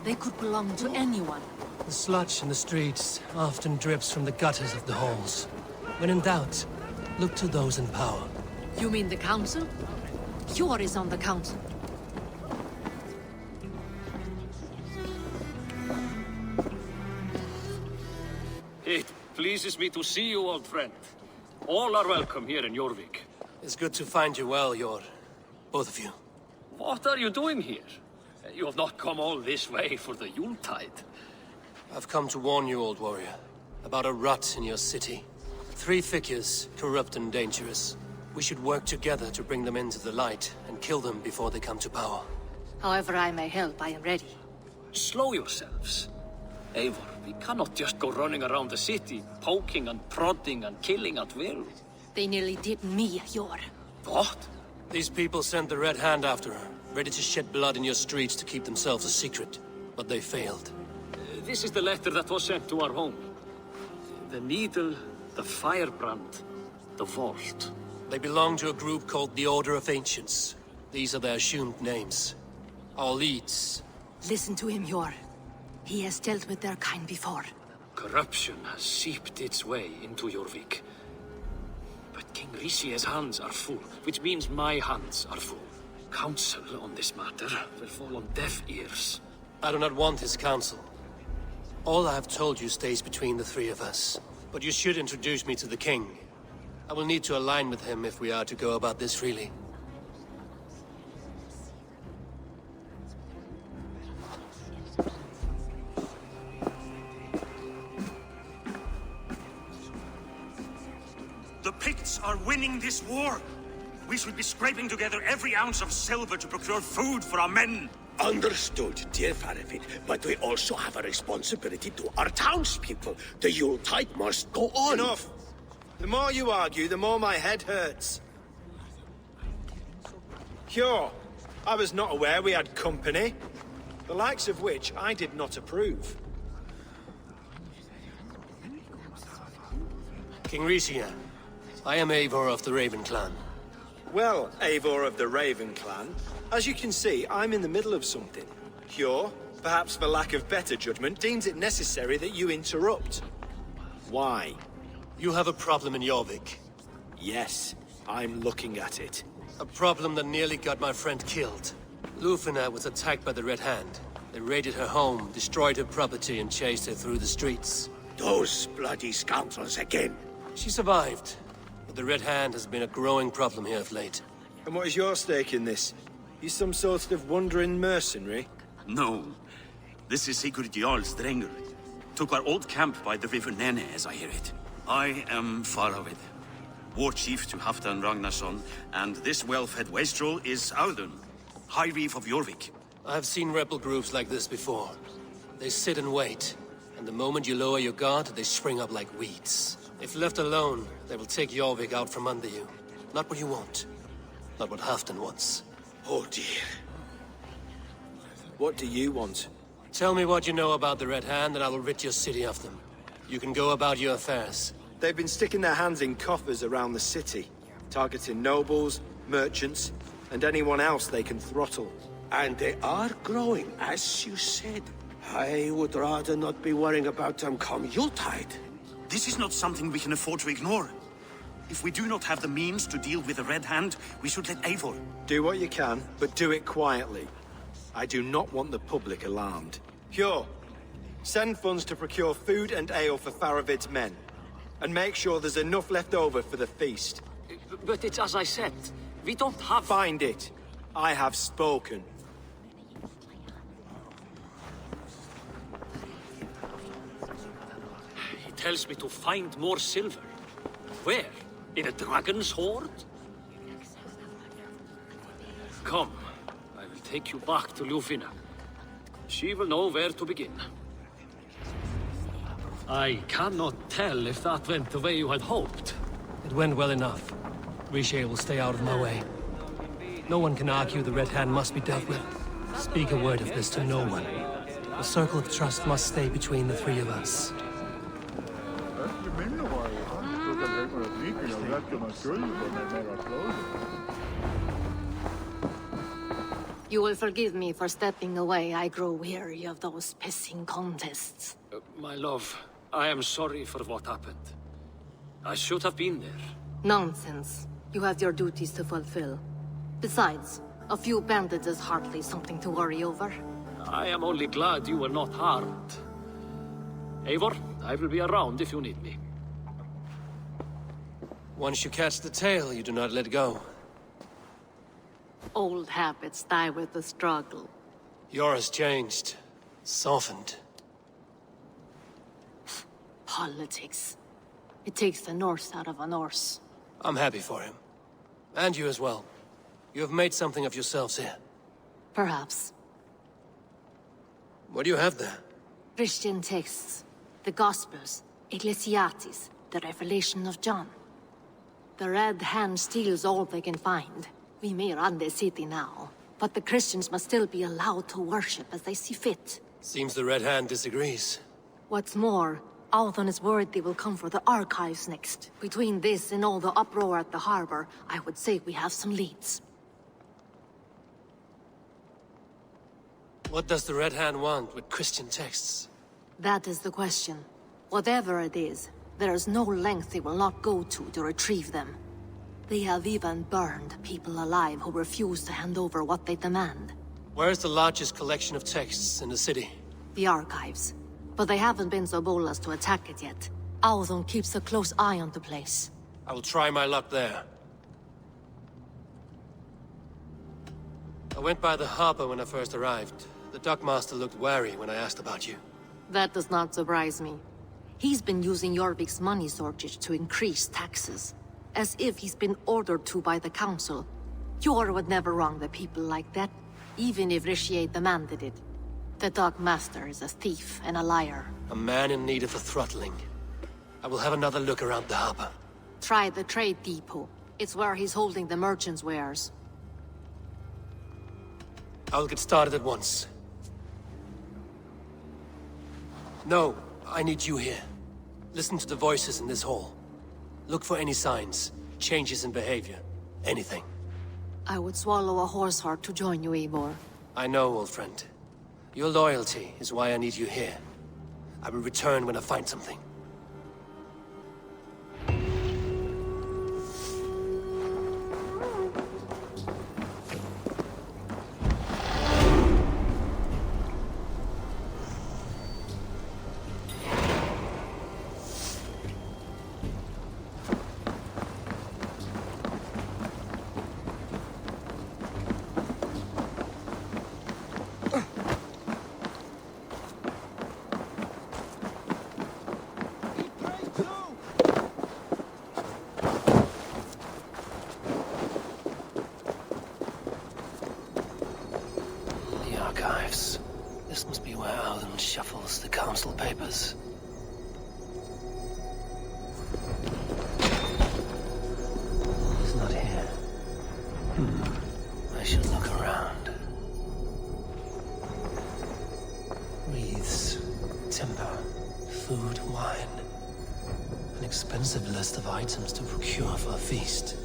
Speaker 3: They could belong to anyone.
Speaker 2: The sludge in the streets often drips from the gutters of the halls. When in doubt, look to those in power.
Speaker 3: You mean the council? Eivor is on the council.
Speaker 5: It pleases me to see you, old friend. All are welcome here in Jorvik.
Speaker 2: It's good to find you well, Eivor. Both of you.
Speaker 5: What are you doing here? You have not come all this way for the Yuletide.
Speaker 2: I've come to warn you, old warrior, about a rot in your city. 3 figures, corrupt and dangerous. We should work together to bring them into the light and kill them before they come to power.
Speaker 3: However I may help, I am ready.
Speaker 5: Slow yourselves. Eivor, we cannot just go running around the city, poking and prodding and killing at will.
Speaker 3: They nearly did me, Eivor.
Speaker 5: What?
Speaker 2: These people sent the Red Hand after her, ready to shed blood in your streets to keep themselves a secret. But they failed.
Speaker 5: This is the letter that was sent to our home. The needle, the firebrand, the vault.
Speaker 2: They belong to a group called the Order of Ancients. These are their assumed names. Our leads.
Speaker 3: Listen to him, Eivor. He has dealt with their kind before.
Speaker 5: Corruption has seeped its way into Jorvik. But King Rishi's hands are full, which means my hands are full. Counsel on this matter will fall on deaf ears.
Speaker 2: I do not want his counsel. All I have told you stays between the 3 of us. But you should introduce me to the king. I will need to align with him if we are to go about this freely.
Speaker 6: The Picts are winning this war. We should be scraping together every ounce of silver to procure food for our men.
Speaker 21: Understood, dear Faravid, but we also have a responsibility to our townspeople. The Yuletide must go on.
Speaker 23: Enough! The more you argue, the more my head hurts. Sure, I was not aware we had company, the likes of which I did not approve.
Speaker 2: King Risia, I am Eivor of the Raven Clan.
Speaker 23: Well, Eivor of the Raven Clan, as you can see, I'm in the middle of something. Hjor, perhaps for lack of better judgment, deems it necessary that you interrupt. Why?
Speaker 2: You have a problem in Jorvik.
Speaker 23: Yes, I'm looking at it.
Speaker 2: A problem that nearly got my friend killed. Lufina was attacked by the Red Hand. They raided her home, destroyed her property, and chased her through the streets.
Speaker 21: Those bloody scoundrels again.
Speaker 2: She survived, but the Red Hand has been a growing problem here of late.
Speaker 23: And what is your stake in this? You some sort of wandering mercenary?
Speaker 6: No. This is Sigurd Jarl's Drengr. Took our old camp by the river Nene, as I hear it. I am Faravid, war chief to Halfdan Ragnarsson, and this well-fed wastrel is Audun, High Reeve of Jorvik.
Speaker 2: I have seen rebel groups like this before. They sit and wait, and the moment you lower your guard, they spring up like weeds. If left alone, they will take Jorvik out from under you. Not what you want. Not what Halfdan wants.
Speaker 23: Oh dear. What do you want?
Speaker 2: Tell me what you know about the Red Hand, and I will rid your city of them. You can go about your affairs.
Speaker 23: They've been sticking their hands in coffers around the city, targeting nobles, merchants, and anyone else they can throttle.
Speaker 21: And they are growing, as you said. I would rather not be worrying about them come Yuletide.
Speaker 6: This is not something we can afford to ignore. If we do not have the means to deal with the Red Hand, we should let Eivor.
Speaker 23: Do what you can, but do it quietly. I do not want the public alarmed. Hjor, send funds to procure food and ale for Faravid's men. And make sure there's enough left over for the feast.
Speaker 5: But it's as I said, we don't have...
Speaker 23: Find it. I have spoken.
Speaker 5: He tells me to find more silver. Where? In a dragon's hoard? Come, I will take you back to Lufina. She will know where to begin. I cannot tell if that went the way you had hoped.
Speaker 2: It went well enough. Riche will stay out of my way. No one can argue the Red Hand must be dealt with. Speak a word of this to no one. The circle of trust must stay between the 3 of us.
Speaker 3: You will forgive me for stepping away. I grow weary of those pissing contests.
Speaker 5: My love, I am sorry for what happened. I should have been there.
Speaker 3: Nonsense. You have your duties to fulfill. Besides, a few bandits is hardly something to worry over.
Speaker 5: I am only glad you were not harmed. Eivor, I will be around if you need me.
Speaker 2: Once you catch the tail, you do not let go.
Speaker 3: Old habits die with the struggle.
Speaker 2: Yours changed. Softened.
Speaker 3: Politics. It takes the Norse out of a Norse.
Speaker 2: I'm happy for him. And you as well. You have made something of yourselves here.
Speaker 3: Perhaps.
Speaker 2: What do you have there?
Speaker 3: Christian texts. The Gospels. Ecclesiastes. The Revelation of John. The Red Hand steals all they can find. We may run the city now, but the Christians must still be allowed to worship as they see fit.
Speaker 2: Seems the Red Hand disagrees.
Speaker 3: What's more, Althon is worried they will come for the archives next. Between this and all the uproar at the harbor, I would say we have some leads.
Speaker 2: What does the Red Hand want with Christian texts?
Speaker 3: That is the question. Whatever it is, there is no length they will not go to retrieve them. They have even burned people alive who refuse to hand over what they demand.
Speaker 2: Where's the largest collection of texts in the city?
Speaker 3: The archives. But they haven't been so bold as to attack it yet. Althon keeps a close eye on the place.
Speaker 2: I will try my luck there. I went by the harbor when I first arrived. The dockmaster looked wary when I asked about you.
Speaker 3: That does not surprise me. He's been using Jorvik's money shortage to increase taxes. As if he's been ordered to by the council. Jor would never wrong the people like that, even if Rishier demanded it. The dockmaster is a thief and a liar.
Speaker 2: A man in need of a throttling. I will have another look around the harbor.
Speaker 3: Try the trade depot. It's where he's holding the merchants' wares.
Speaker 2: I'll get started at once. No, I need you here. Listen to the voices in this hall. Look for any signs, changes in behavior, anything.
Speaker 3: I would swallow a horse heart to join you, Eivor.
Speaker 2: I know, old friend. Your loyalty is why I need you here. I will return when I find something. This must be where Alden shuffles the council papers. He's not here. I should look around. Wreaths, timber, food, wine. An expensive list of items to procure for a feast.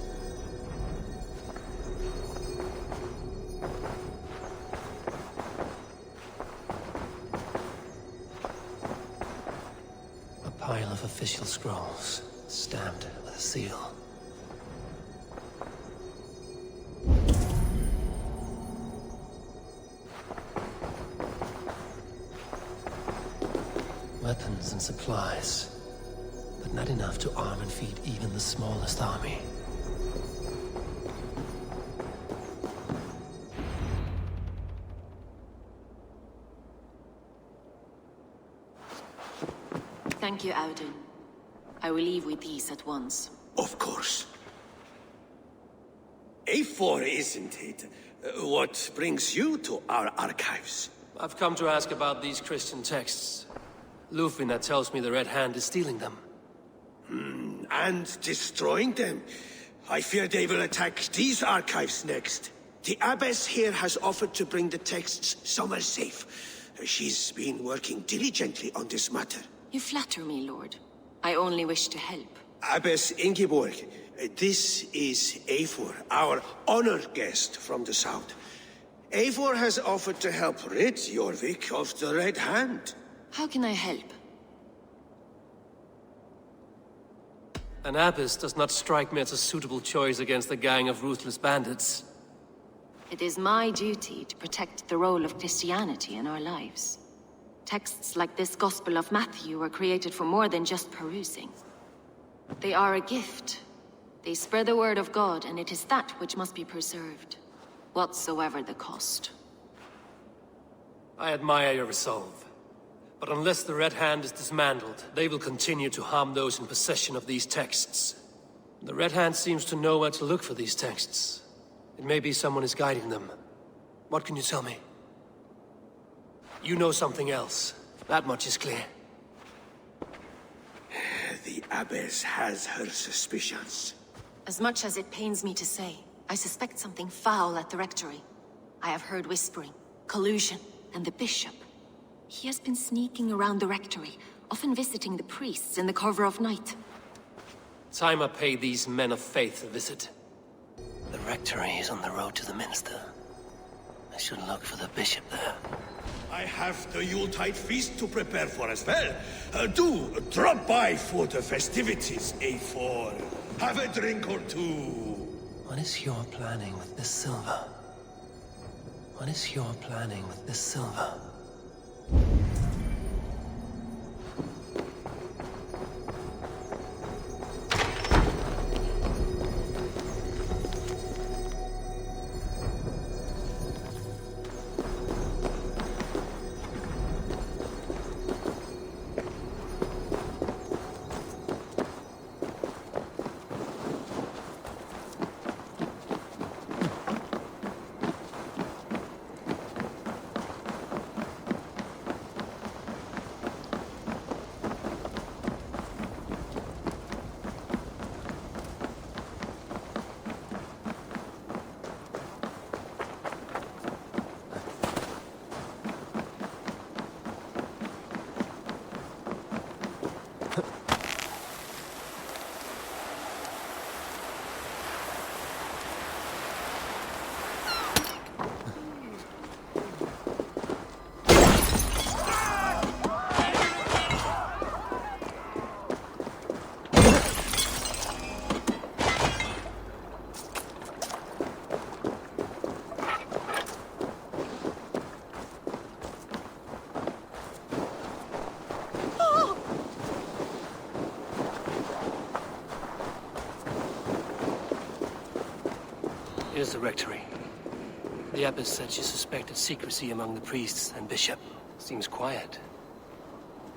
Speaker 2: Pile of official scrolls, stamped with a seal. Weapons and supplies, but not enough to arm and feed even the smallest army.
Speaker 8: Thank you, Audun. I will leave with these at once.
Speaker 21: Of course. Eivor, isn't it? What brings you to our archives?
Speaker 2: I've come to ask about these Christian texts. Lufina tells me the Red Hand is stealing them.
Speaker 21: And destroying them. I fear they will attack these archives next. The abbess here has offered to bring the texts somewhere safe. She's been working diligently on this matter.
Speaker 8: You flatter me, Lord. I only wish to help.
Speaker 21: Abbess Ingeborg, This is Eivor, our honored guest from the south. Eivor has offered to help rid Jorvik of the Red Hand.
Speaker 8: How can I help?
Speaker 2: An abbess does not strike me as a suitable choice against a gang of ruthless bandits.
Speaker 8: It is my duty to protect the role of Christianity in our lives. Texts like this Gospel of Matthew were created for more than just perusing. They are a gift. They spread the word of God, and it is that which must be preserved, whatsoever the cost.
Speaker 2: I admire your resolve. But unless the Red Hand is dismantled, they will continue to harm those in possession of these texts. The Red Hand seems to know where to look for these texts. It may be someone is guiding them. What can you tell me? You know something else. That much is clear.
Speaker 21: The abbess has her suspicions.
Speaker 8: As much as it pains me to say, I suspect something foul at the rectory. I have heard whispering, collusion, and the bishop. He has been sneaking around the rectory, often visiting the priests in the cover of night.
Speaker 2: Time I pay these men of faith a visit. The rectory is on the road to the minster. I should look for the bishop there.
Speaker 21: I have the Yuletide feast to prepare for as well. Do drop by for the festivities, Eivor. Have a drink or two.
Speaker 2: What is your planning with this silver? What is your planning with this silver? Here's the rectory. The abbess said she suspected secrecy among the priests and bishop. Seems quiet.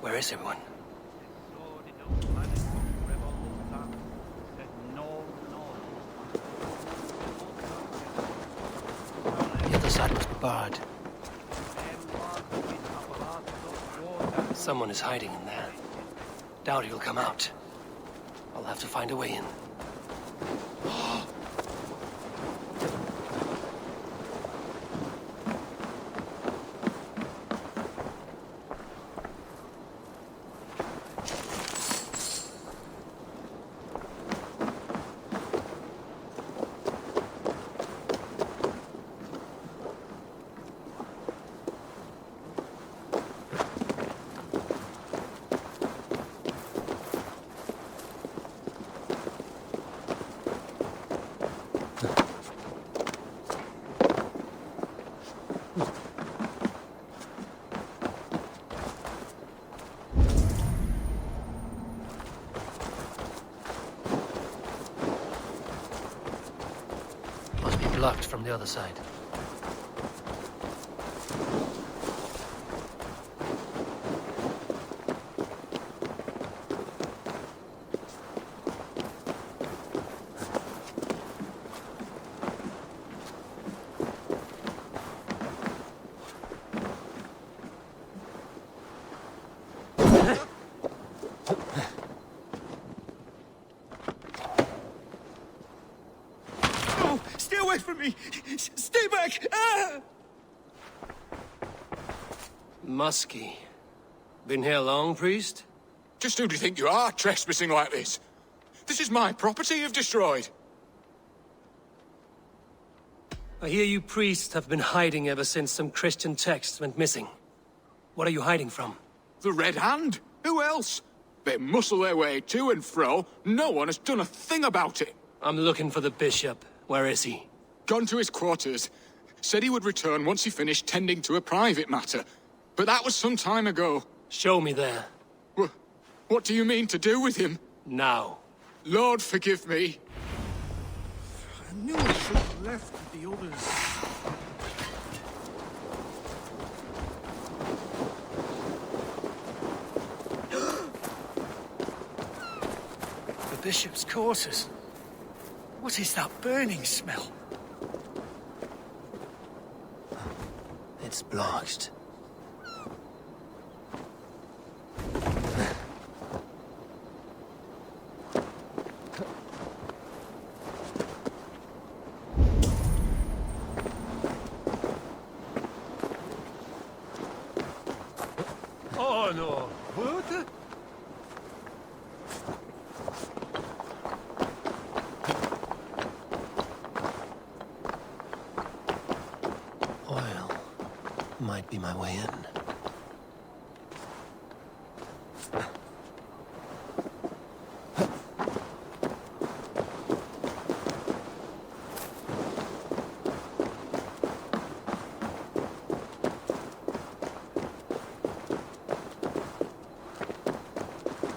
Speaker 2: Where is everyone? The other side must be barred. Someone is hiding in there. Doubt he'll come out. I'll have to find a way in. Blocked from the other side.
Speaker 21: Away from me! Stay back! Ah!
Speaker 2: Muskie. Been here long, priest?
Speaker 9: Just who do you think you are, trespassing like this? This is my property you've destroyed.
Speaker 2: I hear you priests have been hiding ever since some Christian texts went missing. What are you hiding from?
Speaker 9: The Red Hand? Who else? They muscle their way to and fro. No one has done a thing about it.
Speaker 2: I'm looking for the bishop. Where is he?
Speaker 9: Gone to his quarters. Said he would return once he finished tending to a private matter. But that was some time ago.
Speaker 2: Show me there.
Speaker 9: What do you mean to do with him?
Speaker 2: Now.
Speaker 9: Lord, forgive me.
Speaker 14: I knew I should have left with the others.
Speaker 10: The bishop's quarters. What is that burning smell?
Speaker 2: It's blocked.
Speaker 14: Oh no, what?
Speaker 2: Oil might be my way in.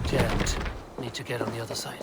Speaker 2: Jammed. Need to get on the other side.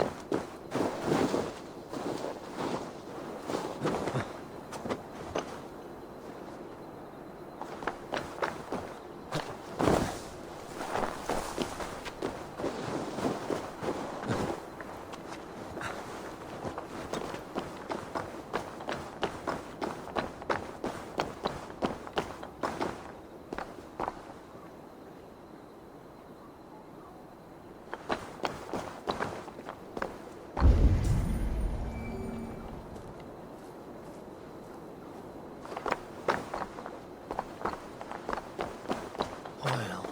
Speaker 2: Oil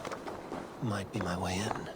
Speaker 2: might be my way in.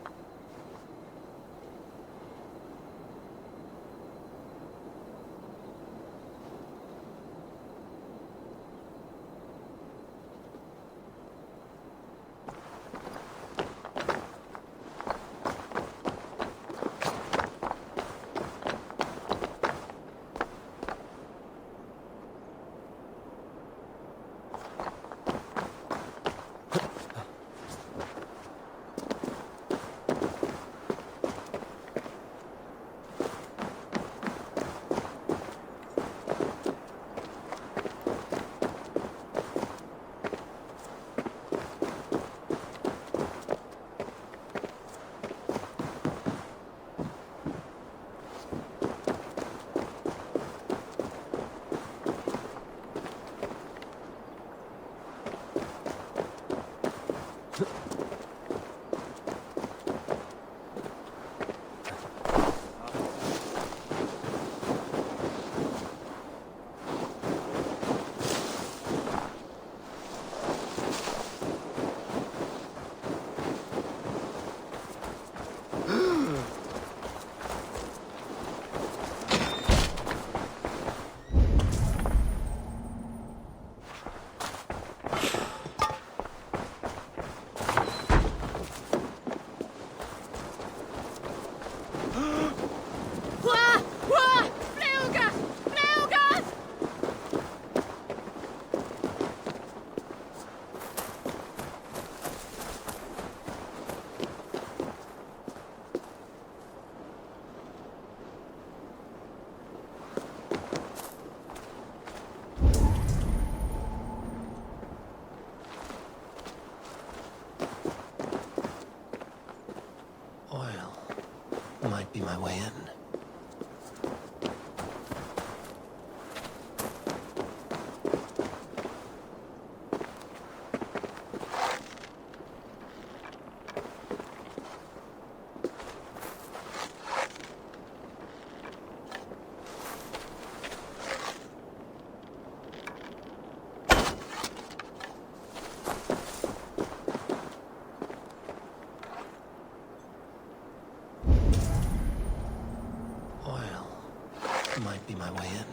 Speaker 2: my way in.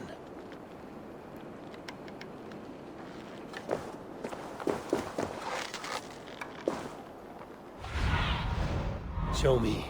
Speaker 2: Show me.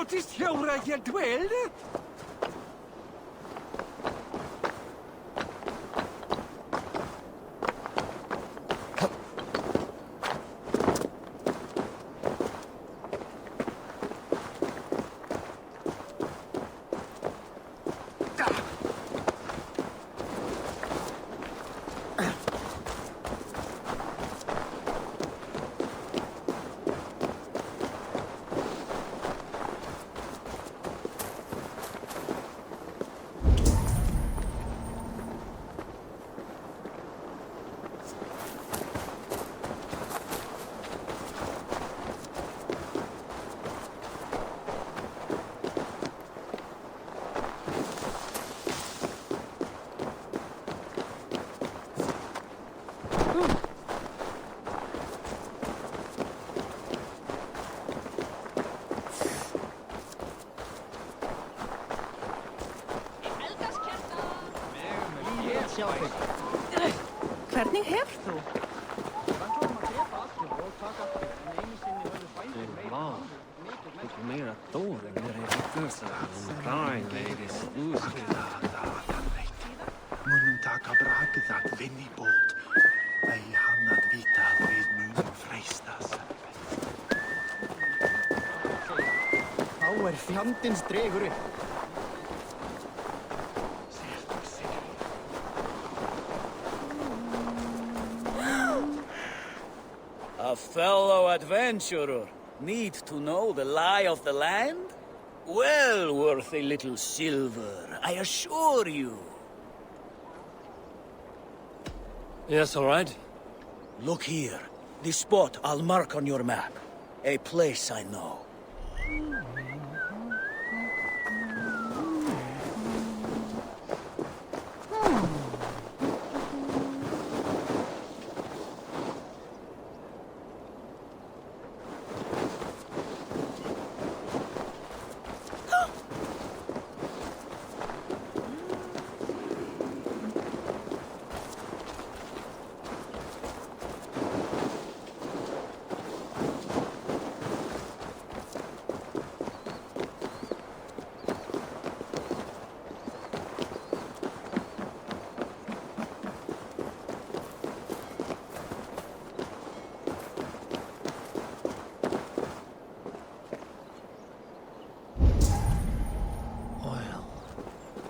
Speaker 10: What is here dwelled?
Speaker 4: Hvernig hefur þú?
Speaker 13: Ikke mer dårlig med rikkelser enn kleinledes
Speaker 18: Munum taka brakið að vinni bót. Ei hann að vita að við munum freistast.
Speaker 10: Þá fjandinn stregur upp.
Speaker 11: A fellow adventurer need to know the lie of the land? Well worth a little silver, I assure you.
Speaker 2: Yes, all right.
Speaker 11: Look here. The spot I'll mark on your map. A place I know.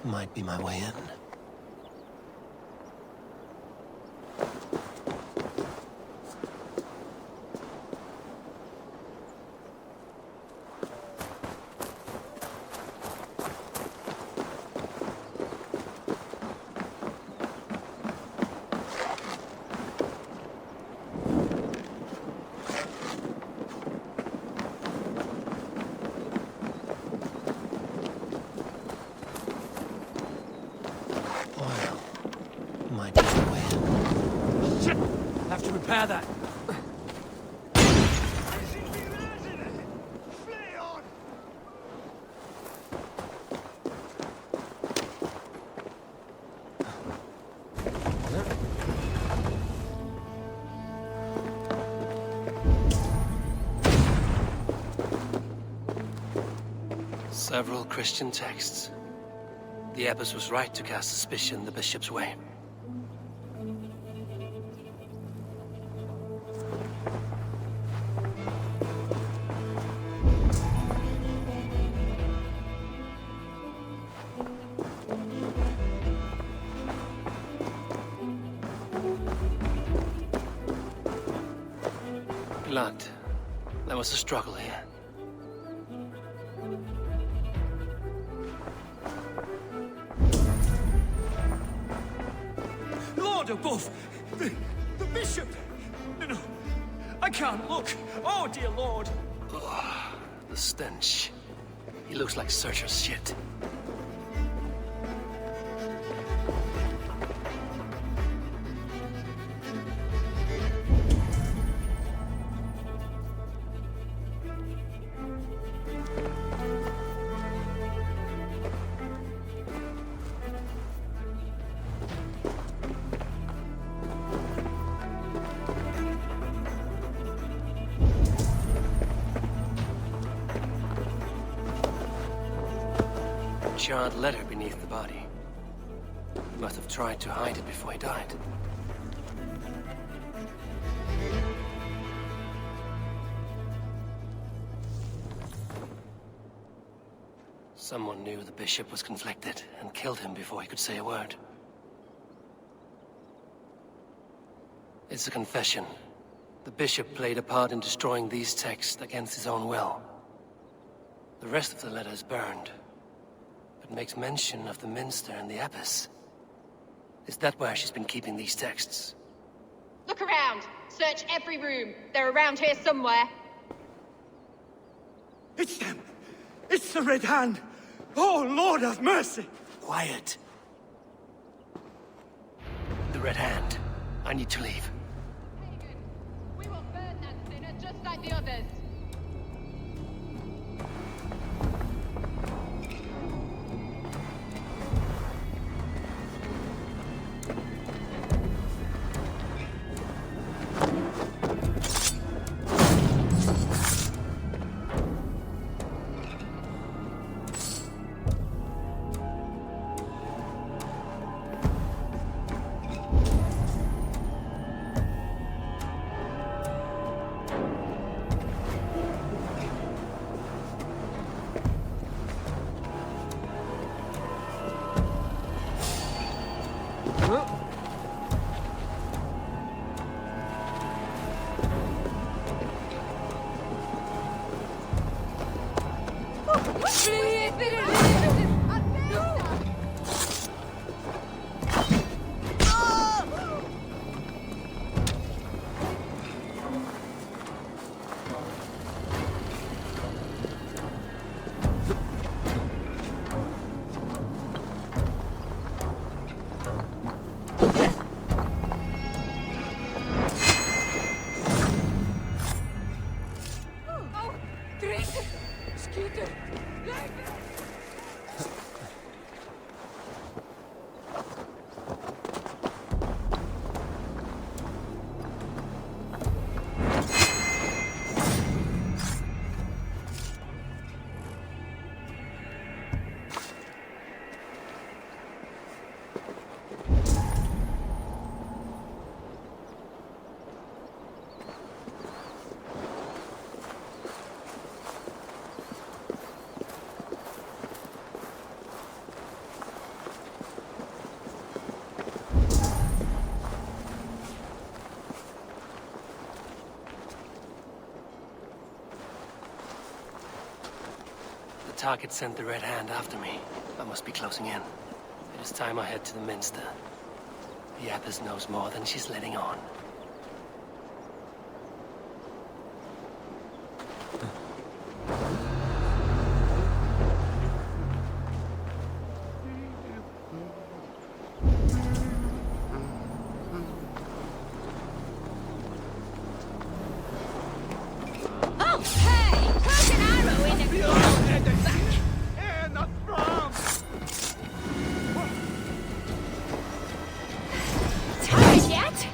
Speaker 2: Might be my way in.
Speaker 10: Have to repair that.
Speaker 2: Several Christian texts. The abbess was right to cast suspicion the bishop's way. Blood. There was a struggle here.
Speaker 11: Lord above! The bishop! No, I can't look! Oh, dear Lord!
Speaker 2: Ugh, the stench. He looks like Searcher's shit. Charred letter beneath the body. He must have tried to hide it before he died. Someone knew the bishop was conflicted and killed him before he could say a word. It's a confession. The bishop played a part in destroying these texts against his own will. The rest of the letter is burned. It makes mention of the minster and the abbess. Is that where she's been keeping these texts?
Speaker 4: Look around! Search every room. They're around here somewhere.
Speaker 11: It's them! It's the Red Hand! Oh, Lord have mercy!
Speaker 2: Quiet. The Red Hand. I need to leave.
Speaker 4: We will burn that sinner just like the others.
Speaker 2: The target sent the Red Hand after me. I must be closing in. It is time I head to the minster. The abbess knows more than she's letting on.
Speaker 4: Oh, hey! Put an arrow in the Tired yet?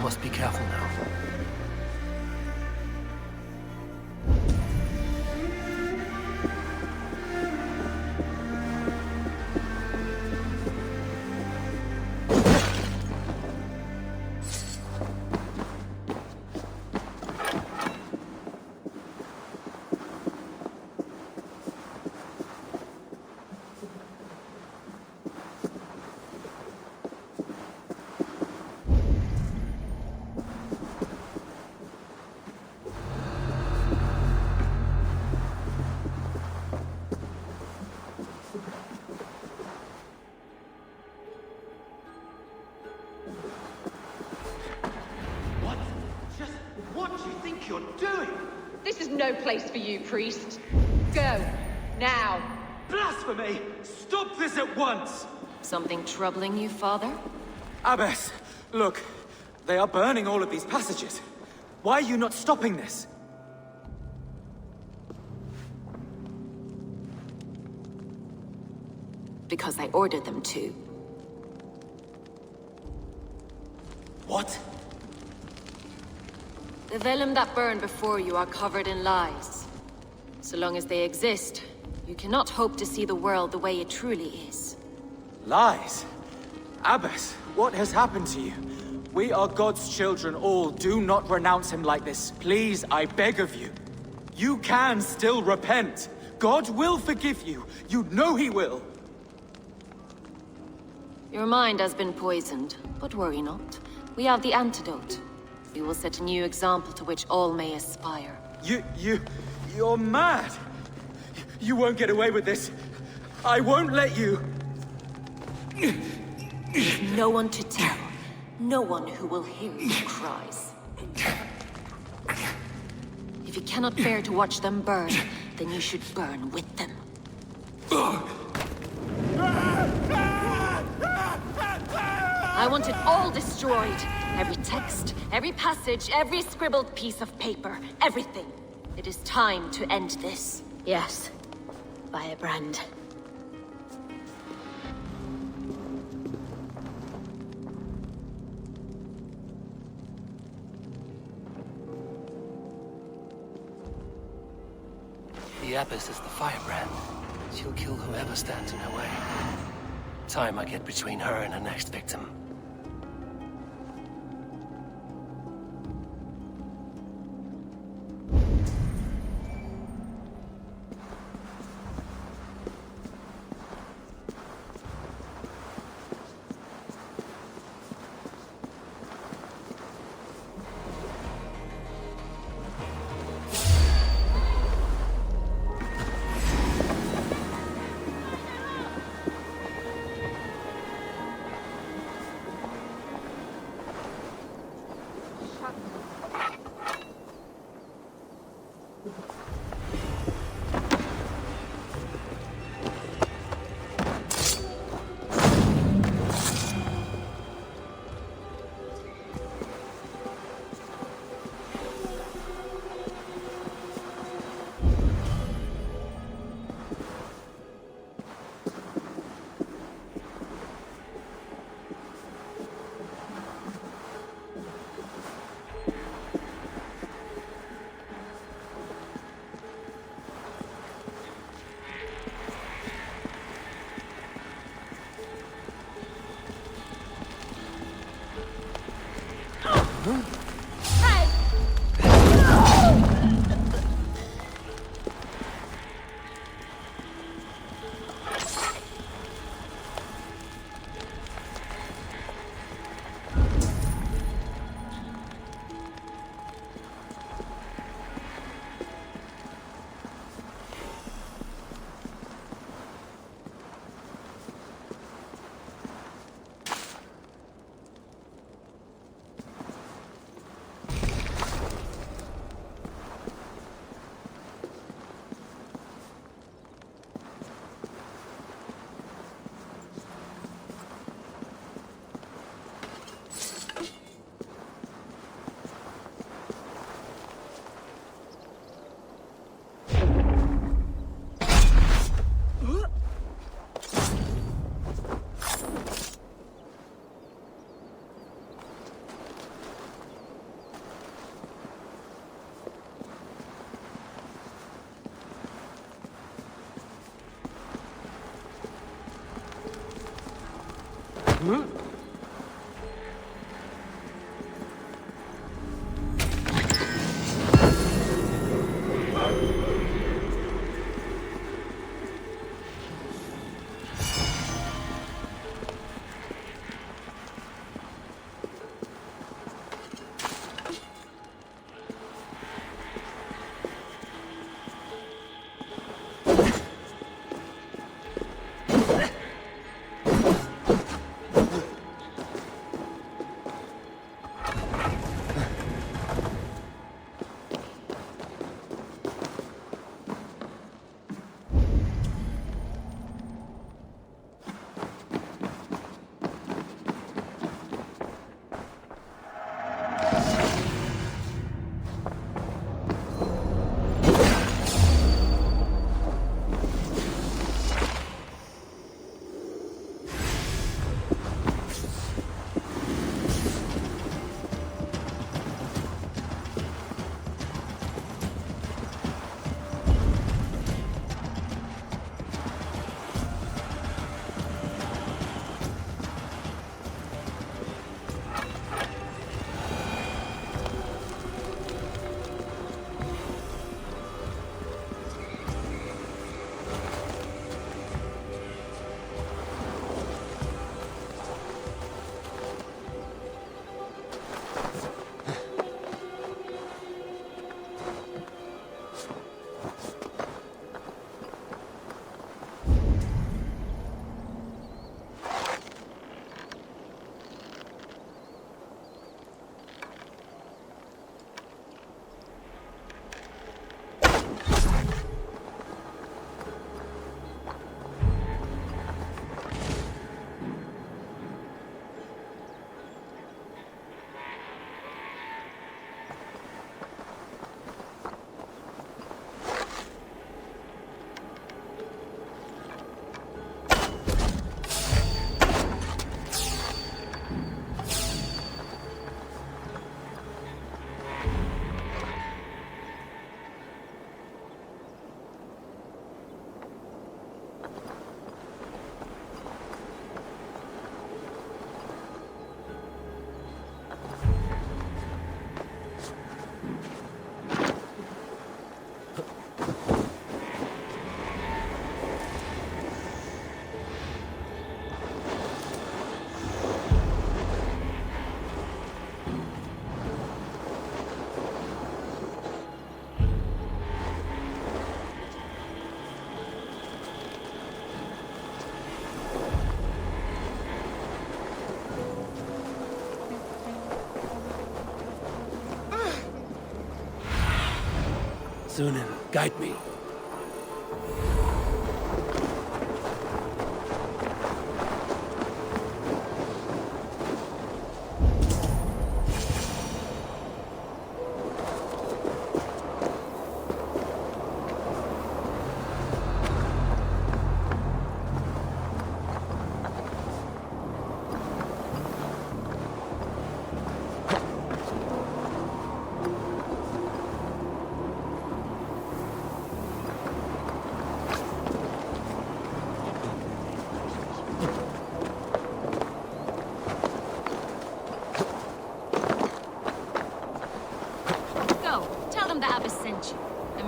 Speaker 2: Must be careful now.
Speaker 4: This is no place for you, priest. Go. Now.
Speaker 11: Blasphemy! Stop this at once!
Speaker 8: Something troubling you, father?
Speaker 11: Abbess, look. They are burning all of these passages. Why are you not stopping this?
Speaker 8: Because I ordered them to.
Speaker 11: What?
Speaker 8: The vellum that burned before you are covered in lies. So long as they exist, you cannot hope to see the world the way it truly is.
Speaker 11: Lies? Abbess, what has happened to you? We are God's children all. Do not renounce him like this. Please, I beg of you. You can still repent. God will forgive you. You know he will.
Speaker 8: Your mind has been poisoned, but worry not. We have the antidote. We will set a new example to which all may aspire.
Speaker 11: You're mad! You won't get away with this. I won't let you!
Speaker 8: With no one to tell, no one who will hear your cries. If you cannot bear to watch them burn, then you should burn with them. I want it all destroyed. Every text, every passage, every scribbled piece of paper, everything. It is time to end this. Yes, by a brand.
Speaker 2: The Abbess is the firebrand. She'll kill whoever stands in her way. Time I get between her and her next victim. Sunan, guide me.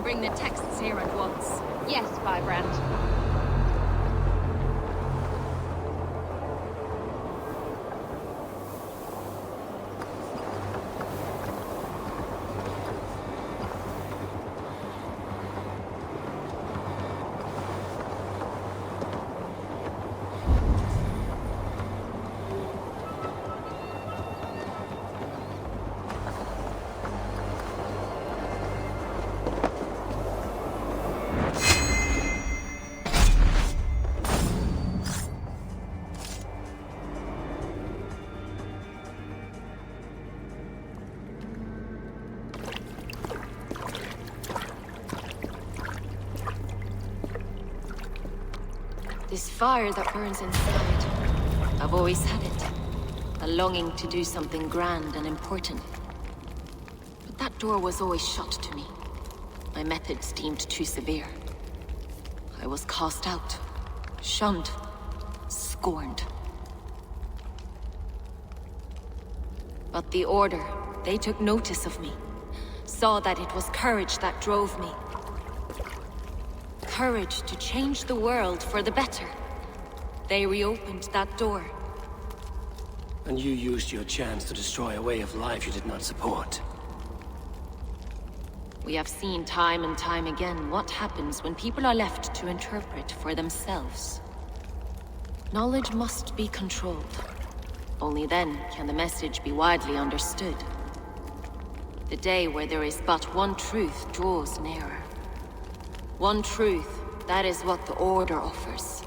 Speaker 8: Bring the texts here at once.
Speaker 4: Yes, Firebrand.
Speaker 8: This fire that burns inside, I've always had it. A longing to do something grand and important. But that door was always shut to me. My methods deemed too severe. I was cast out, shunned, scorned. But the Order, they took notice of me. Saw that it was courage that drove me. Courage to change the world for the better. They reopened that door.
Speaker 2: And you used your chance to destroy a way of life you did not support.
Speaker 8: We have seen time and time again what happens when people are left to interpret for themselves. Knowledge must be controlled. Only then can the message be widely understood. The day where there is but one truth draws nearer. One truth, that is what the Order offers.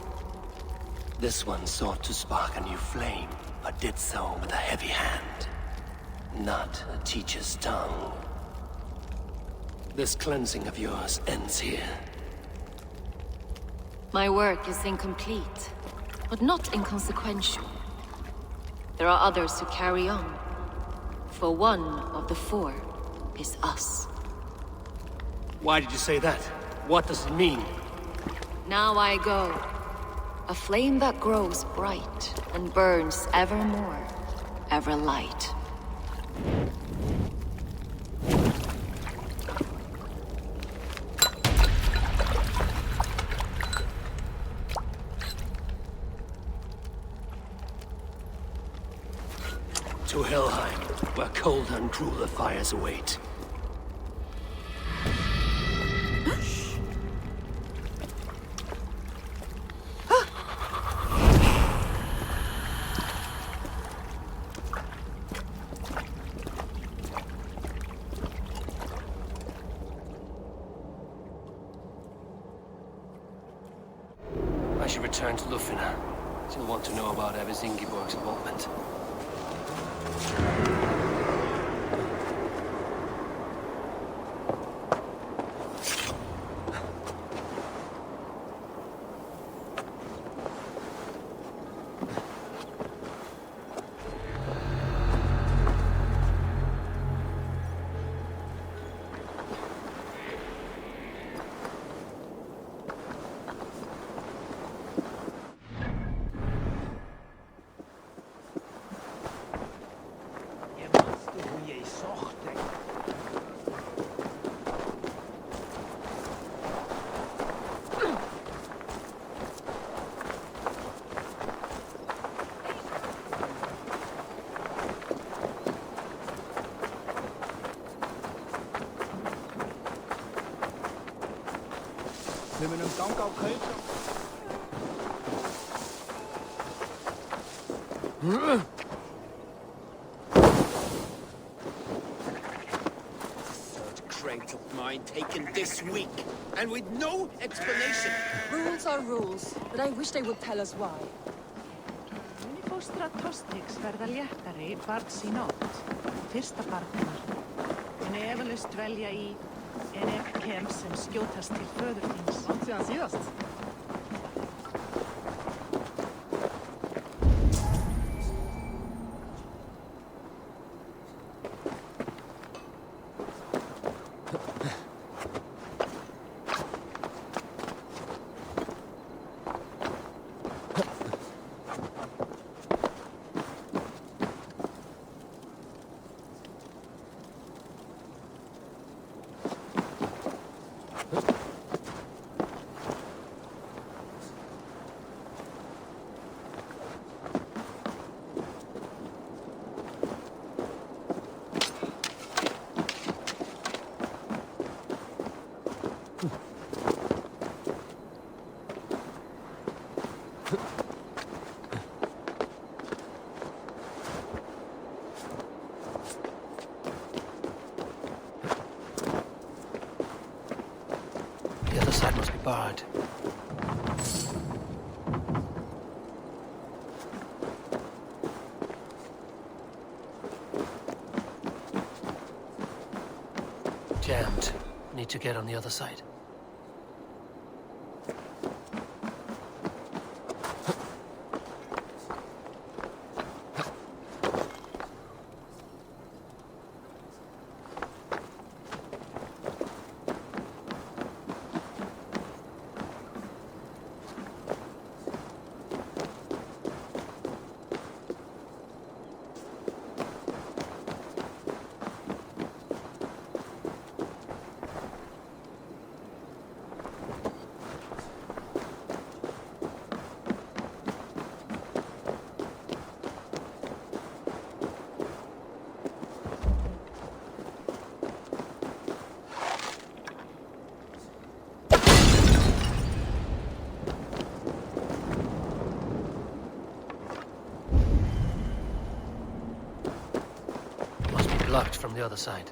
Speaker 2: This one sought to spark a new flame, but did so with a heavy hand. Not a teacher's tongue. This cleansing of yours ends here.
Speaker 8: My work is incomplete, but not inconsequential. There are others who carry on. For one of the four is us.
Speaker 2: Why did you say that? What does it mean?
Speaker 8: Now I go. A flame that grows bright and burns ever more, ever light.
Speaker 2: To Helheim, where cold and crueler fires await. I should return to Lufina. She'll want to know about Evis Ingeborg's involvement.
Speaker 12: Crate of mine taken this week, and with no explanation.
Speaker 22: Rules are rules, but I wish they would tell us why.
Speaker 15: Unifóstra Tostiks verða léttari barns í nótt. Fyrsta barnar. En efalaust dvelja í kem sem skjótast til föður þíns. Langt síðan síðast.
Speaker 2: The other side must be barred. Jammed. Need to get on the other side. blocked from the other side.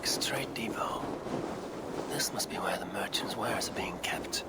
Speaker 2: Straight depot. This must be where the merchants' wares are being kept.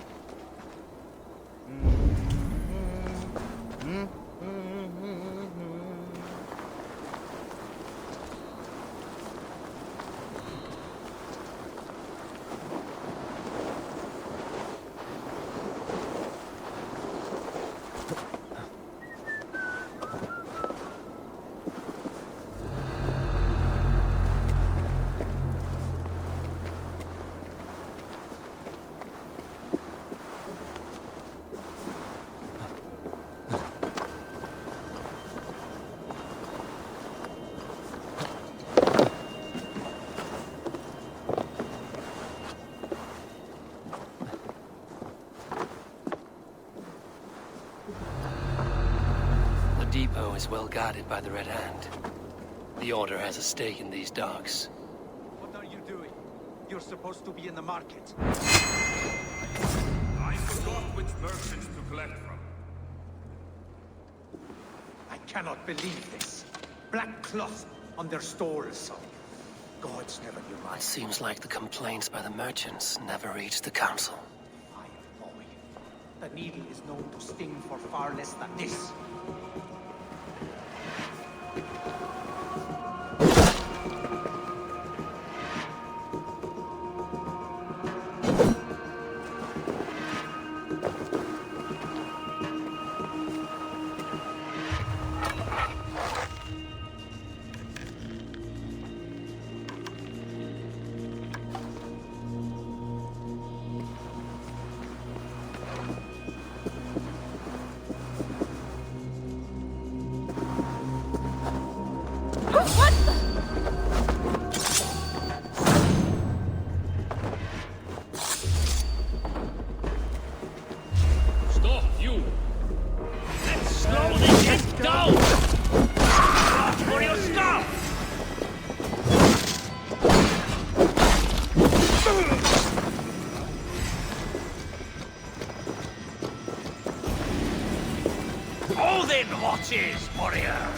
Speaker 2: The depot is well guarded by the Red Hand. The Order has a stake in these docks.
Speaker 18: What are you doing? You're supposed to be in the market.
Speaker 12: I forgot which merchants to collect from.
Speaker 18: I cannot believe this. Black cloth on their stores. Gods never knew mine.
Speaker 2: It seems like the complaints by the merchants never reached the council.
Speaker 18: The needle is known to sting for far less than this.
Speaker 12: Watches, warrior!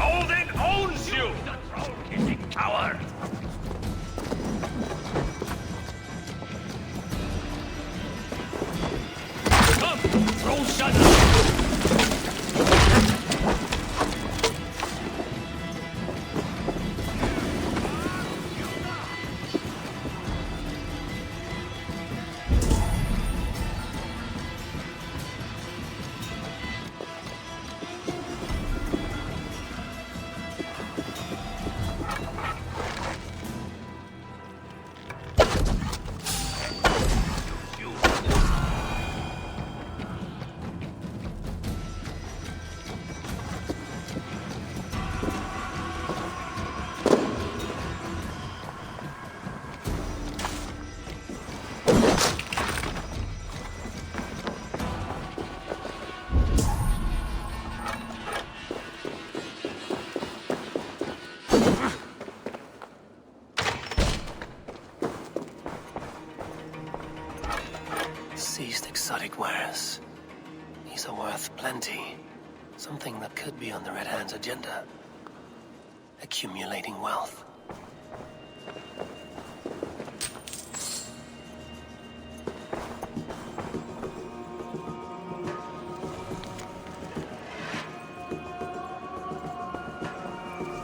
Speaker 12: Odin owns you, the troll-kissing coward! Come, throw shut
Speaker 2: least exotic wares. These are worth plenty. Something that could be on the Red Hand's agenda. Accumulating wealth.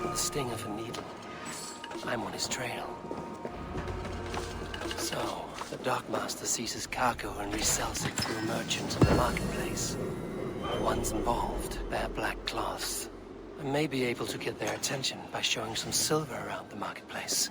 Speaker 2: The sting of a needle. I'm on his trail. So, the dockmaster seizes cargo and resells it through merchants in the marketplace. The ones involved bear black cloths. I may be able to get their attention by showing some silver around the marketplace.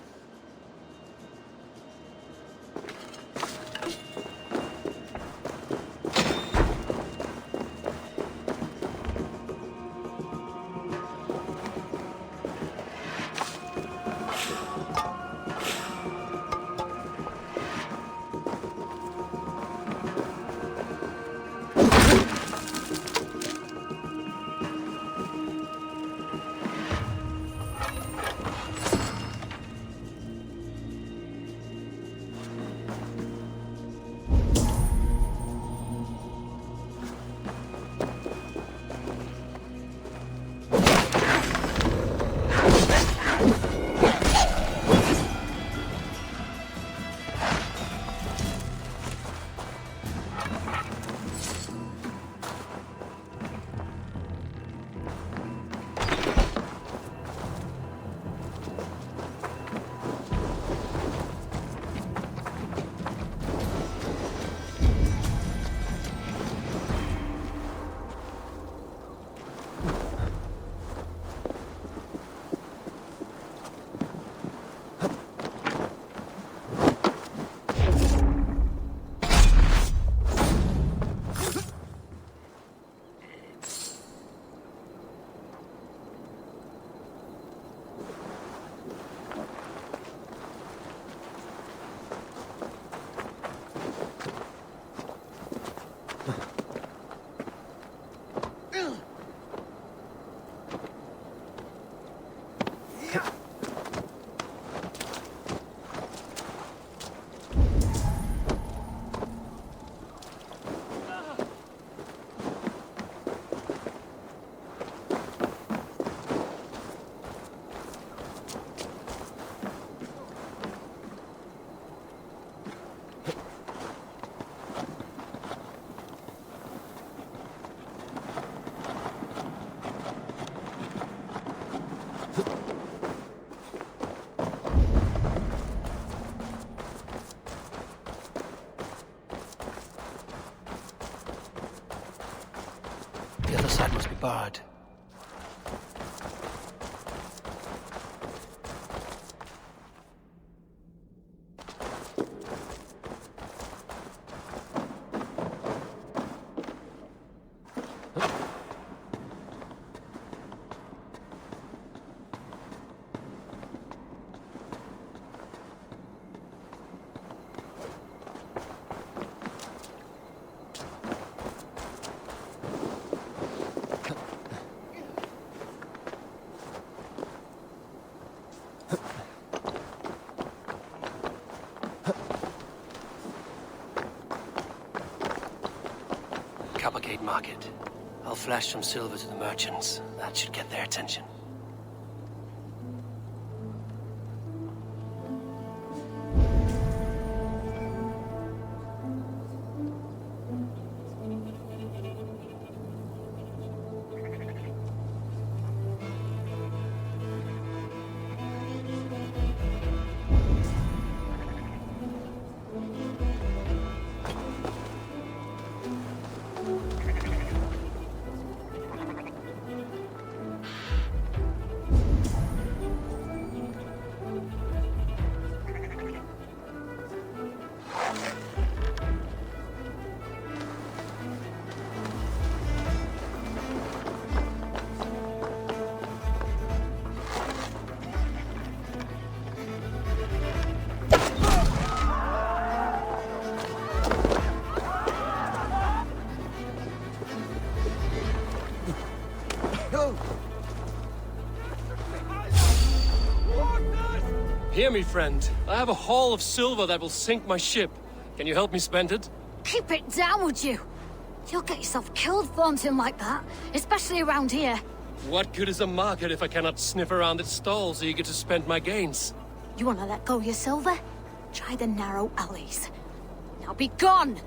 Speaker 2: The other side must be barred. Coppergate Market. I'll flash some silver to the merchants. That should get their attention. Hear me, friend. I have a haul of silver that will sink my ship. Can you help me spend it?
Speaker 16: Keep it down, would you? You'll get yourself killed flaunting like that, especially around here.
Speaker 2: What good is a market if I cannot sniff around its stalls eager to spend my gains?
Speaker 16: You want to let go of your silver? Try the narrow alleys. Now be gone!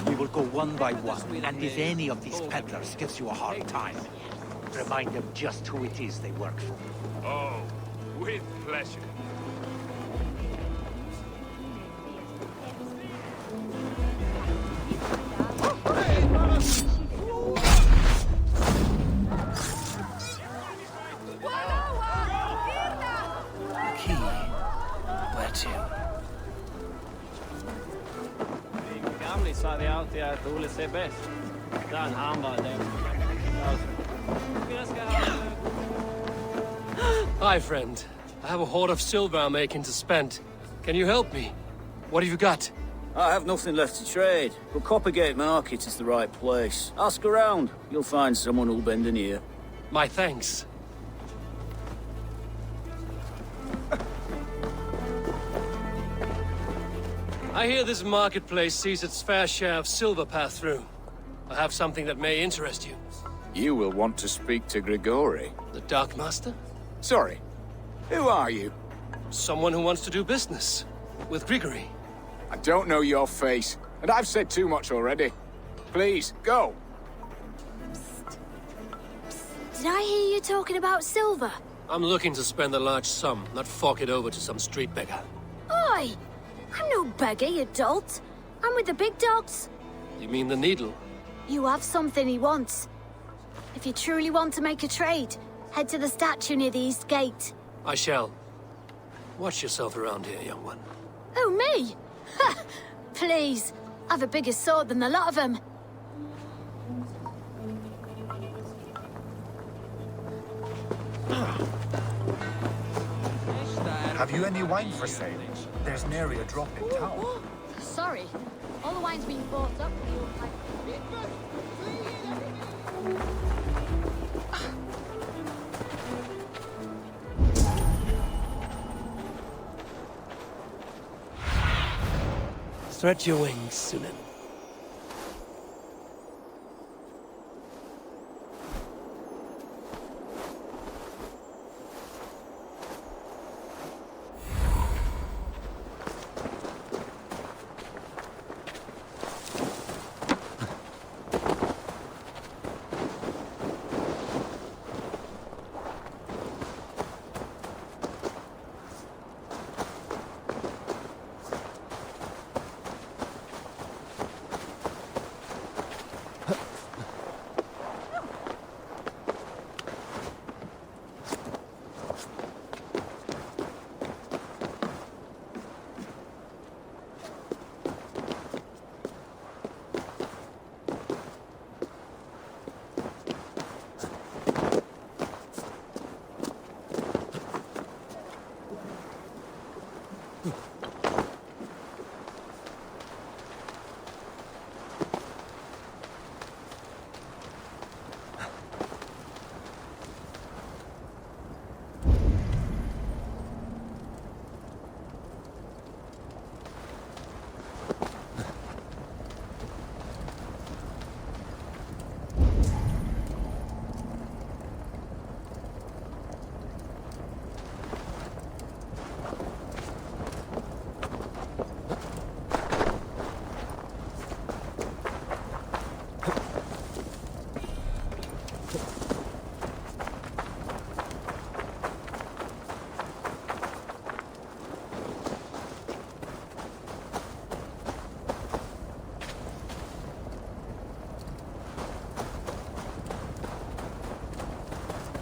Speaker 18: We will go one by one, and if any of these peddlers gives you a hard time, remind them just who it is they work for.
Speaker 13: Oh, with pleasure.
Speaker 2: Key. Where to?
Speaker 17: Gamli sa de alltid att Ole ser bäst. Den han var där.
Speaker 2: Hi, friend. I have a hoard of silver I'm aching to spend. Can you help me? What have you got?
Speaker 19: I have nothing left to trade, but Coppergate Market is the right place. Ask around. You'll find someone who'll bend an ear.
Speaker 2: My thanks. I hear this marketplace sees its fair share of silver pass through. I have something that may interest you.
Speaker 9: You will want to speak to Grigori.
Speaker 2: The Dark Master?
Speaker 9: Sorry. Who are you?
Speaker 2: Someone who wants to do business. With Grigori.
Speaker 9: I don't know your face, and I've said too much already. Please, go.
Speaker 16: Did I hear you talking about silver?
Speaker 2: I'm looking to spend a large sum, not fork it over to some street beggar.
Speaker 16: Oi! I'm no beggar, you dolt. I'm with the big dogs.
Speaker 2: You mean the needle?
Speaker 16: You have something he wants. If you truly want to make a trade, head to the statue near the east gate.
Speaker 2: I shall. Watch yourself around here, young one.
Speaker 16: Oh, me? Ha! Please, I've a bigger sword than the lot of them.
Speaker 18: Have you any wine for sale? There's nary a drop in town.
Speaker 16: Sorry, all the wine's been bought up.
Speaker 2: Stretch your wings, Sunan.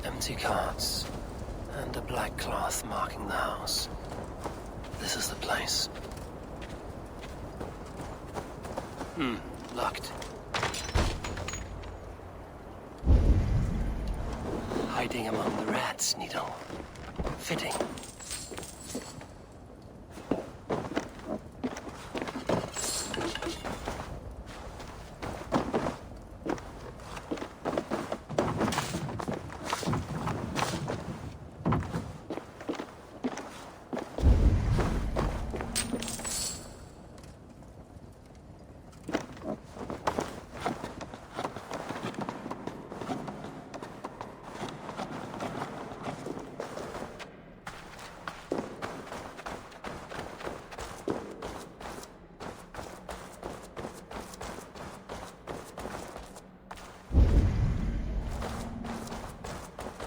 Speaker 2: Empty carts, and a black cloth marking the house. This is the place. Locked. Hiding among the rats, Needle. Fitting.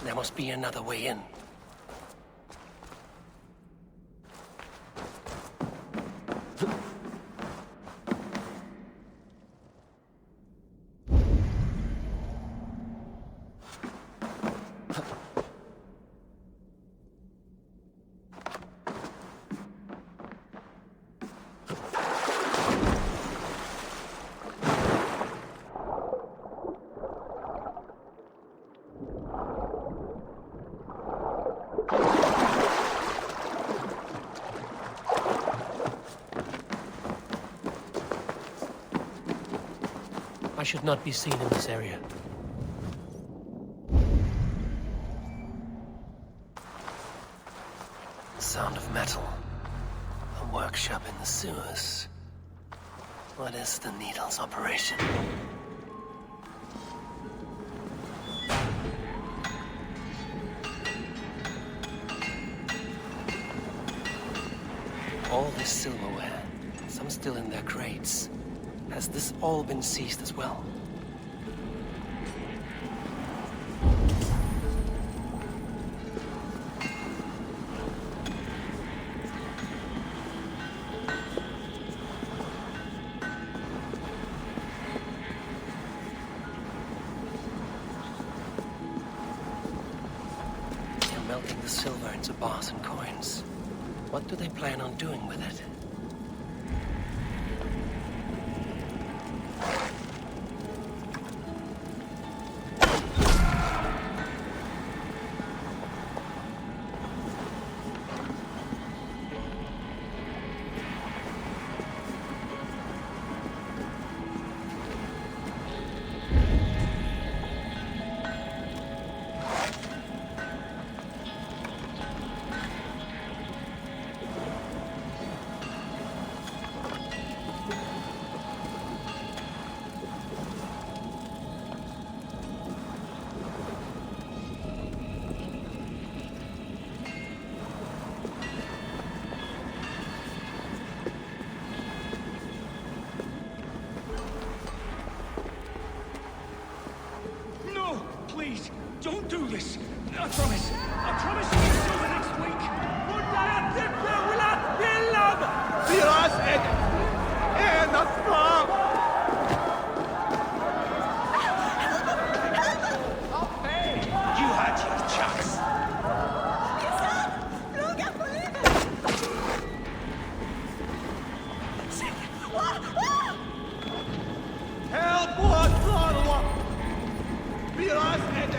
Speaker 2: There must be another way in. I should not be seen in this area. Sound of metal. A workshop in the sewers. What is the Needle's operation? All this silverware, some still in their crates. Has this all been seized as well? They're melting the silver into bars and coins. What do they plan on doing with it?
Speaker 12: Please, don't do this. I promise you'll be silver next week. You had your chance. Help us, Lord! Be us and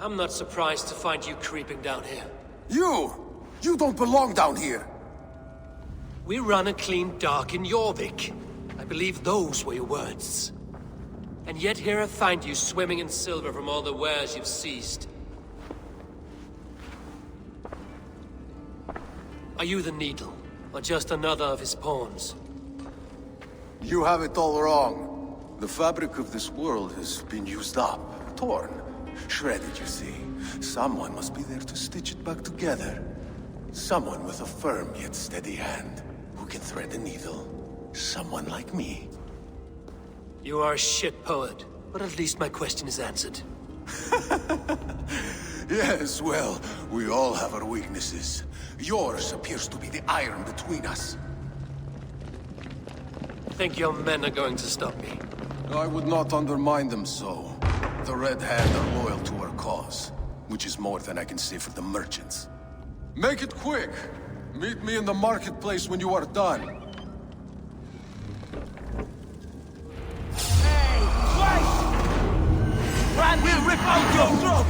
Speaker 2: I'm not surprised to find you creeping down here.
Speaker 1: You don't belong down here!
Speaker 2: We run a clean dock in Jorvik. I believe those were your words. And yet here I find you swimming in silver from all the wares you've seized. Are you the Needle, or just another of his pawns?
Speaker 1: You have it all wrong. The fabric of this world has been used up, torn, shredded, you see. Someone must be there to stitch it back together. Someone with a firm yet steady hand, who can thread the needle. Someone like me.
Speaker 2: You are a shit poet, but at least my question is answered.
Speaker 1: Yes, well, we all have our weaknesses. Yours appears to be the iron between us.
Speaker 2: Think your men are going to stop me?
Speaker 1: I would not undermine them so. The Red Hand are loyal to our cause, which is more than I can say for the merchants. Make it quick! Meet me in the marketplace when you are done.
Speaker 13: Hey, wait! Brand will rip out your throat!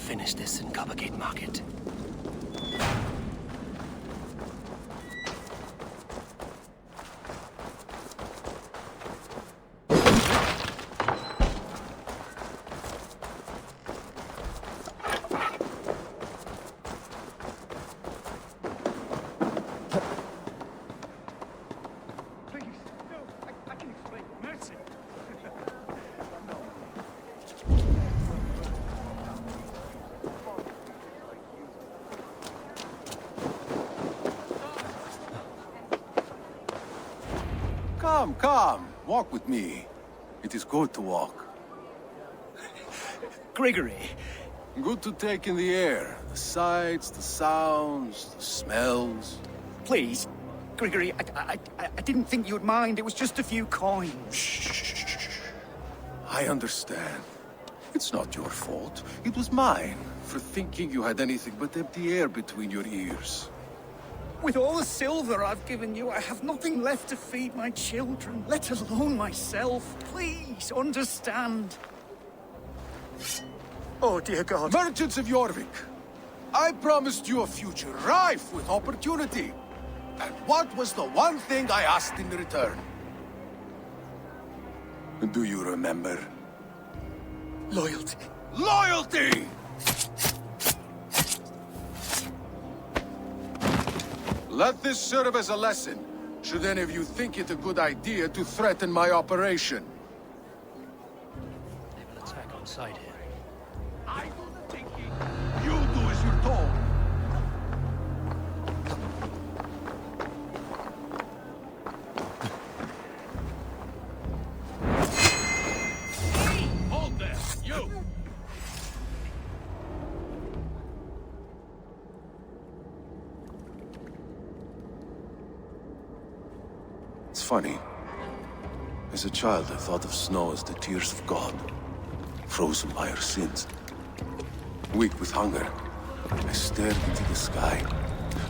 Speaker 2: finish this in Coppergate Market.
Speaker 1: Come, walk with me. It is good to walk.
Speaker 12: Gregory.
Speaker 1: Good to take in the air. The sights, the sounds, the smells.
Speaker 12: Please, Gregory, I didn't think you'd mind. It was just a few coins.
Speaker 1: Shh. I understand. It's not your fault. It was mine, for thinking you had anything but empty air between your ears.
Speaker 12: With all the silver I've given you, I have nothing left to feed my children, let alone myself. Please, understand. Oh, dear God.
Speaker 1: Merchants of Jorvik, I promised you a future rife with opportunity. And what was the one thing I asked in return? Do you remember?
Speaker 12: Loyalty.
Speaker 1: Loyalty! Let this serve as a lesson, should any of you think it a good idea to threaten my operation.
Speaker 2: They will attack on sight here.
Speaker 1: I do the thinking. You do as you're told.
Speaker 13: Hold there, you!
Speaker 1: It's funny. As a child, I thought of snow as the tears of God, frozen by our sins. Weak with hunger, I stared into the sky,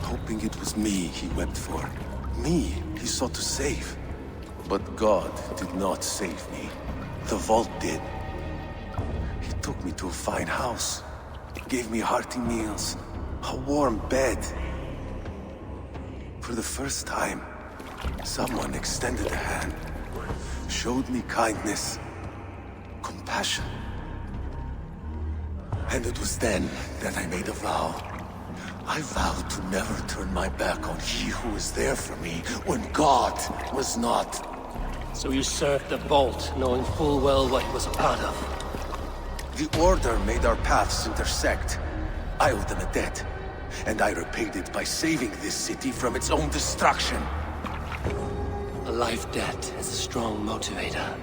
Speaker 1: hoping it was me he wept for. Me he sought to save. But God did not save me. The vault did. He took me to a fine house, gave me hearty meals, a warm bed. For the first time, someone extended a hand, showed me kindness, compassion. And it was then that I made a vow. I vowed to never turn my back on he who was there for me when God was not.
Speaker 2: So you served the Vault, knowing full well what it was a part of.
Speaker 1: The Order made our paths intersect. I owed them a debt, and I repaid it by saving this city from its own destruction.
Speaker 2: A life debt is a strong motivator.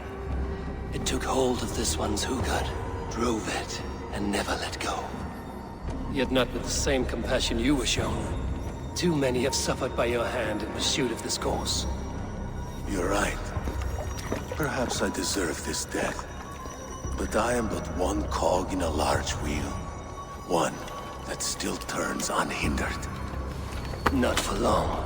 Speaker 2: It took hold of this one's hugad, drove it, and never let go. Yet not with the same compassion you were shown. Too many have suffered by your hand in pursuit of this course.
Speaker 1: You're right. Perhaps I deserve this death. But I am but one cog in a large wheel. One that still turns unhindered.
Speaker 2: Not for long.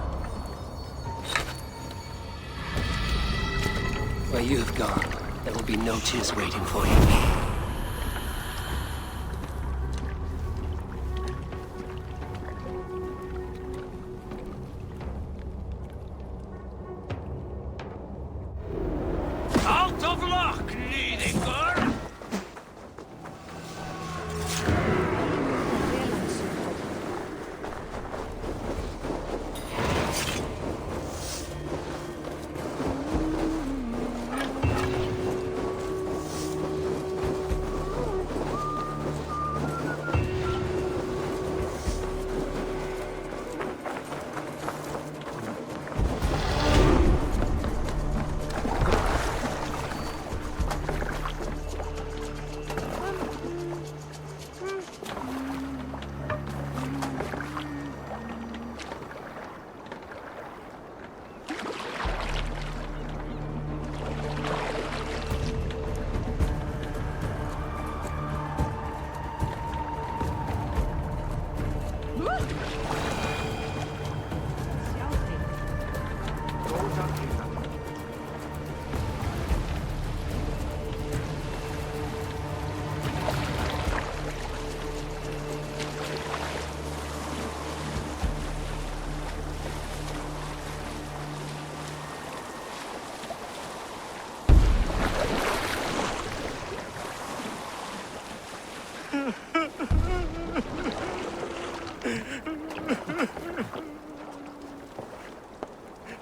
Speaker 2: Where you have gone, there will be no tears waiting for you.
Speaker 13: Out of luck, Eivor!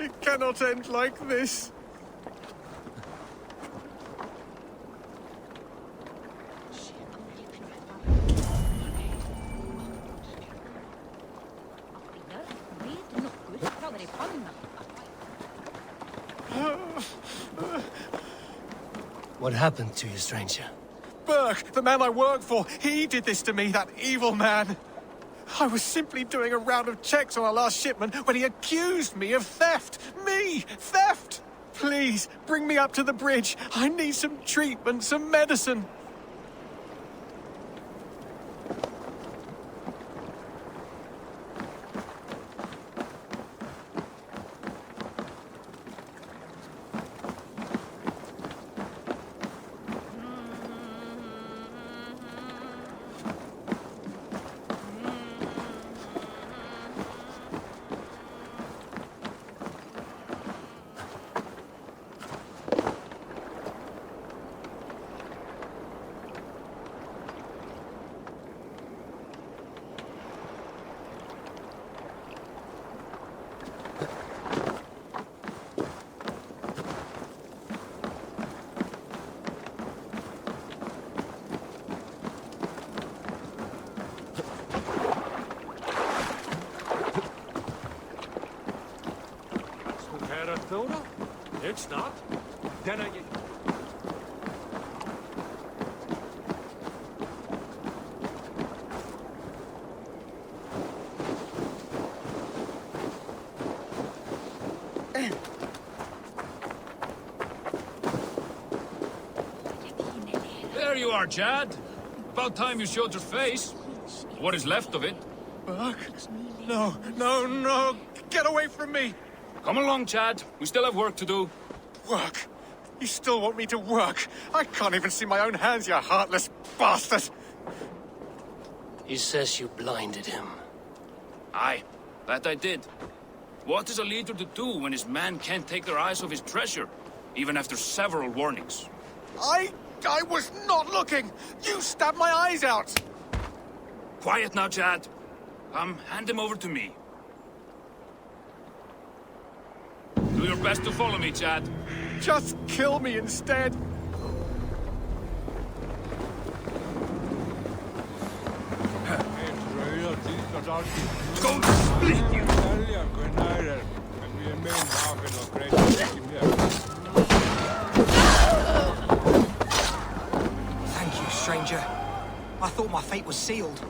Speaker 12: It cannot end like this.
Speaker 2: What happened to you, stranger?
Speaker 12: Burke, the man I work for, he did this to me, that evil man. I was simply doing a round of checks on our last shipment when he accused me of theft. Me! Theft! Please, bring me up to the bridge. I need some treatment, some medicine.
Speaker 17: It's not. Then I...
Speaker 5: There you are, Chad. About time you showed your face. What is left of it?
Speaker 12: Burke? No, no, no! Get away from me!
Speaker 5: Come along, Chad. We still have work to do.
Speaker 12: Work? You still want me to work? I can't even see my own hands, you heartless bastard!
Speaker 2: He says you blinded him.
Speaker 5: Aye, that I did. What is a leader to do when his men can't take their eyes off his treasure, even after several warnings?
Speaker 12: I was not looking! You stabbed my eyes out!
Speaker 5: Quiet now, Chad. Hand him over to me. Do your best to follow me, Chad.
Speaker 12: Just kill me instead!
Speaker 5: Go split you!
Speaker 6: Thank you, stranger. I thought my fate was sealed.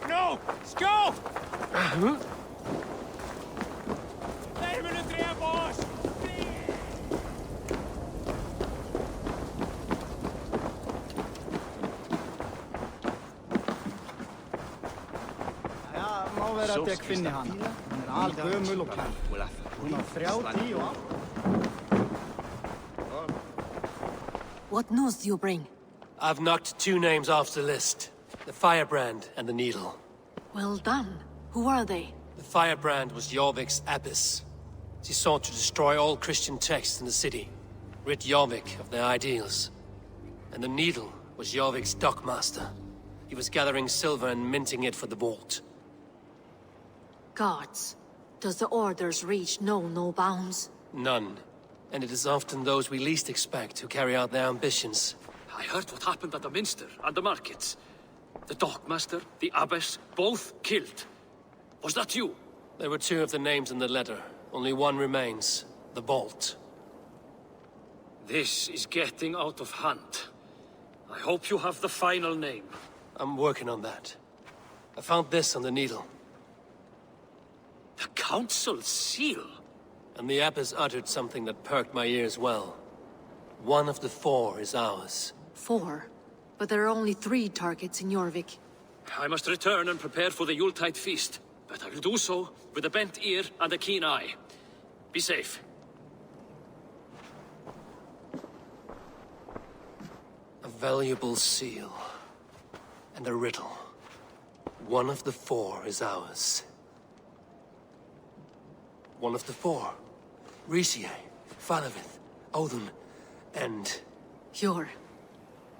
Speaker 17: No! Skål! Nei, men du dreper oss!
Speaker 10: Ja, må være at jeg finner han. Han er alt gømul og kall. Hun har 30 og alt.
Speaker 3: What news do you bring?
Speaker 2: I've knocked 2 names off the list. The Firebrand and the Needle.
Speaker 3: Well done. Who are they?
Speaker 2: The Firebrand was Jorvik's abbess. She sought to destroy all Christian texts in the city, rid Jorvik of their ideals. And the Needle was Jorvik's dockmaster. He was gathering silver and minting it for the vault.
Speaker 3: Gods. Does the Order's reach know no bounds?
Speaker 2: None. And it is often those we least expect who carry out their ambitions.
Speaker 5: I heard what happened at the Minster and the markets. The dockmaster, the abbess, both killed. Was that you?
Speaker 2: There were 2 of the names in the letter. Only one remains. The Vault.
Speaker 5: This is getting out of hand. I hope you have the final name.
Speaker 2: I'm working on that. I found this on the Needle.
Speaker 5: The Council's seal?
Speaker 2: And the abbess uttered something that perked my ears well. One of the 4 is ours.
Speaker 3: 4? But there are only 3 targets in Jorvik.
Speaker 5: I must return and prepare for the Yuletide feast. But I will do so with a bent ear and a keen eye. Be safe.
Speaker 2: A valuable seal. And a riddle. One of the four is ours. One of the four. Risie, Falavith, Odin, and...
Speaker 3: You're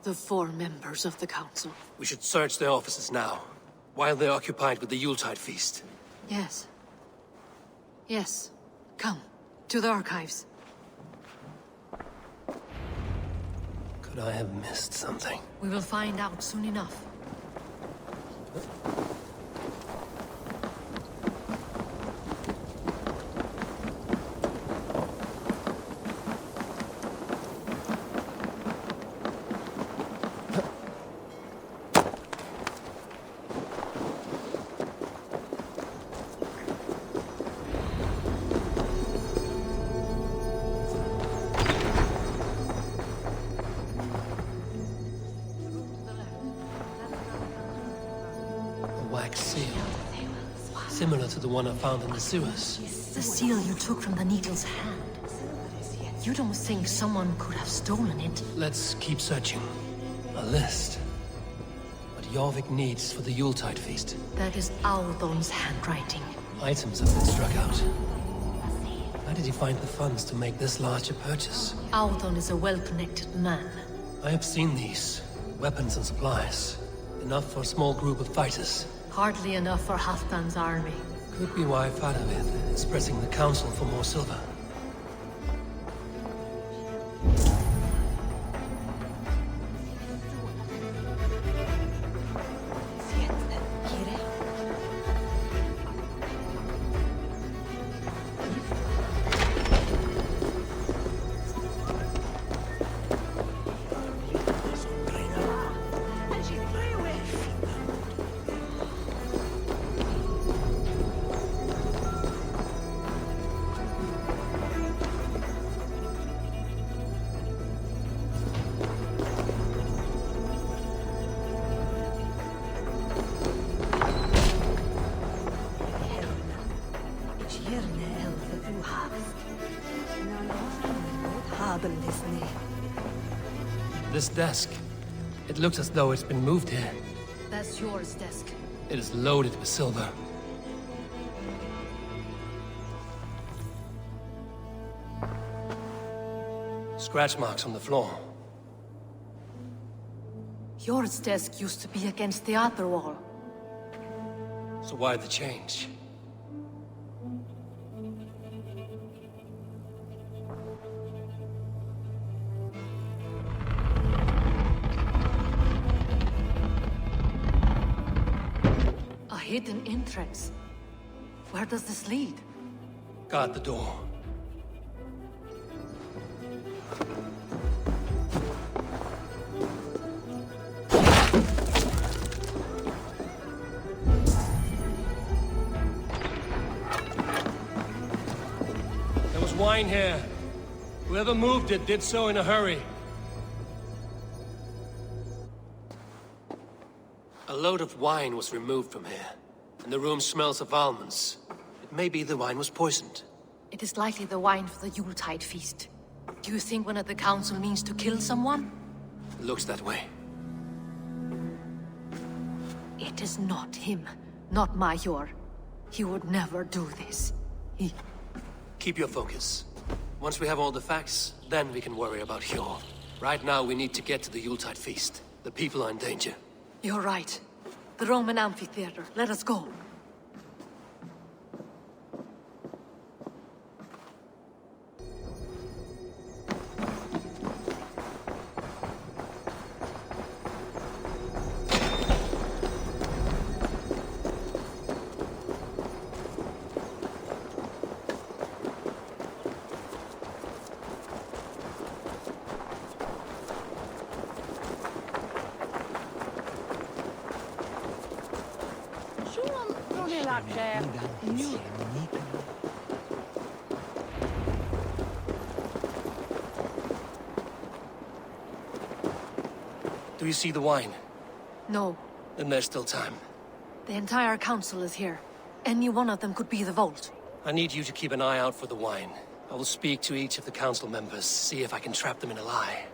Speaker 3: the four members of the council.
Speaker 2: We should search their offices now, while they're occupied with the Yuletide feast.
Speaker 3: Yes. Yes. Come, to the archives.
Speaker 2: Could I have missed something?
Speaker 3: We will find out soon enough.
Speaker 2: Similar to the one I found in the sewers.
Speaker 3: The seal you took from the Needle's hand. You don't think someone could have stolen it?
Speaker 2: Let's keep searching. A list. What Jorvik needs for the Yuletide feast.
Speaker 3: That is Audon's handwriting.
Speaker 2: Items have been struck out. Where did he find the funds to make this larger purchase?
Speaker 3: Audon is a well-connected man.
Speaker 2: I have seen these. Weapons and supplies. Enough for a small group of fighters.
Speaker 3: Hardly enough for Halfdan's army.
Speaker 2: Could be why Faravith is pressing the council for more silver. This desk. It looks as though it's been moved here.
Speaker 3: That's yours, desk.
Speaker 2: It is loaded with silver. Scratch marks on the floor.
Speaker 3: Yours desk used to be against the other wall.
Speaker 2: So why the change?
Speaker 3: A hidden entrance. Where does this lead?
Speaker 2: Guard the door. There was wine here. Whoever moved it did so in a hurry. A load of wine was removed from here, and the room smells of almonds. It may be the wine was poisoned.
Speaker 3: It is likely the wine for the Yuletide feast. Do you think one of the council means to kill someone?
Speaker 2: It looks that way.
Speaker 3: It is not him, not Major. He would never do this.
Speaker 2: Keep your focus. Once we have all the facts, then we can worry about Hjor. Right now, we need to get to the Yuletide feast. The people are in danger.
Speaker 3: You're right. The Roman amphitheater. Let us go.
Speaker 2: Do you see the wine?
Speaker 3: No.
Speaker 2: Then there's still time.
Speaker 3: The entire council is here. Any one of them could be the vault.
Speaker 2: I need you to keep an eye out for the wine. I will speak to each of the council members, see if I can trap them in a lie.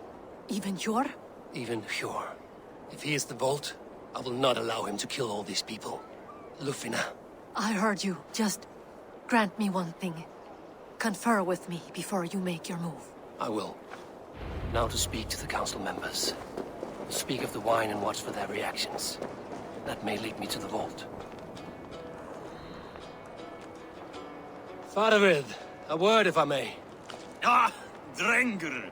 Speaker 3: Even Hjor?
Speaker 2: Even pure. If he is the Vault, I will not allow him to kill all these people. Lufina.
Speaker 3: I heard you. Just grant me one thing. Confer with me before you make your move.
Speaker 2: I will. Now to speak to the council members. Speak of the wine and watch for their reactions. That may lead me to the Vault. Faravid, a word if I may.
Speaker 7: Ah, Drengr.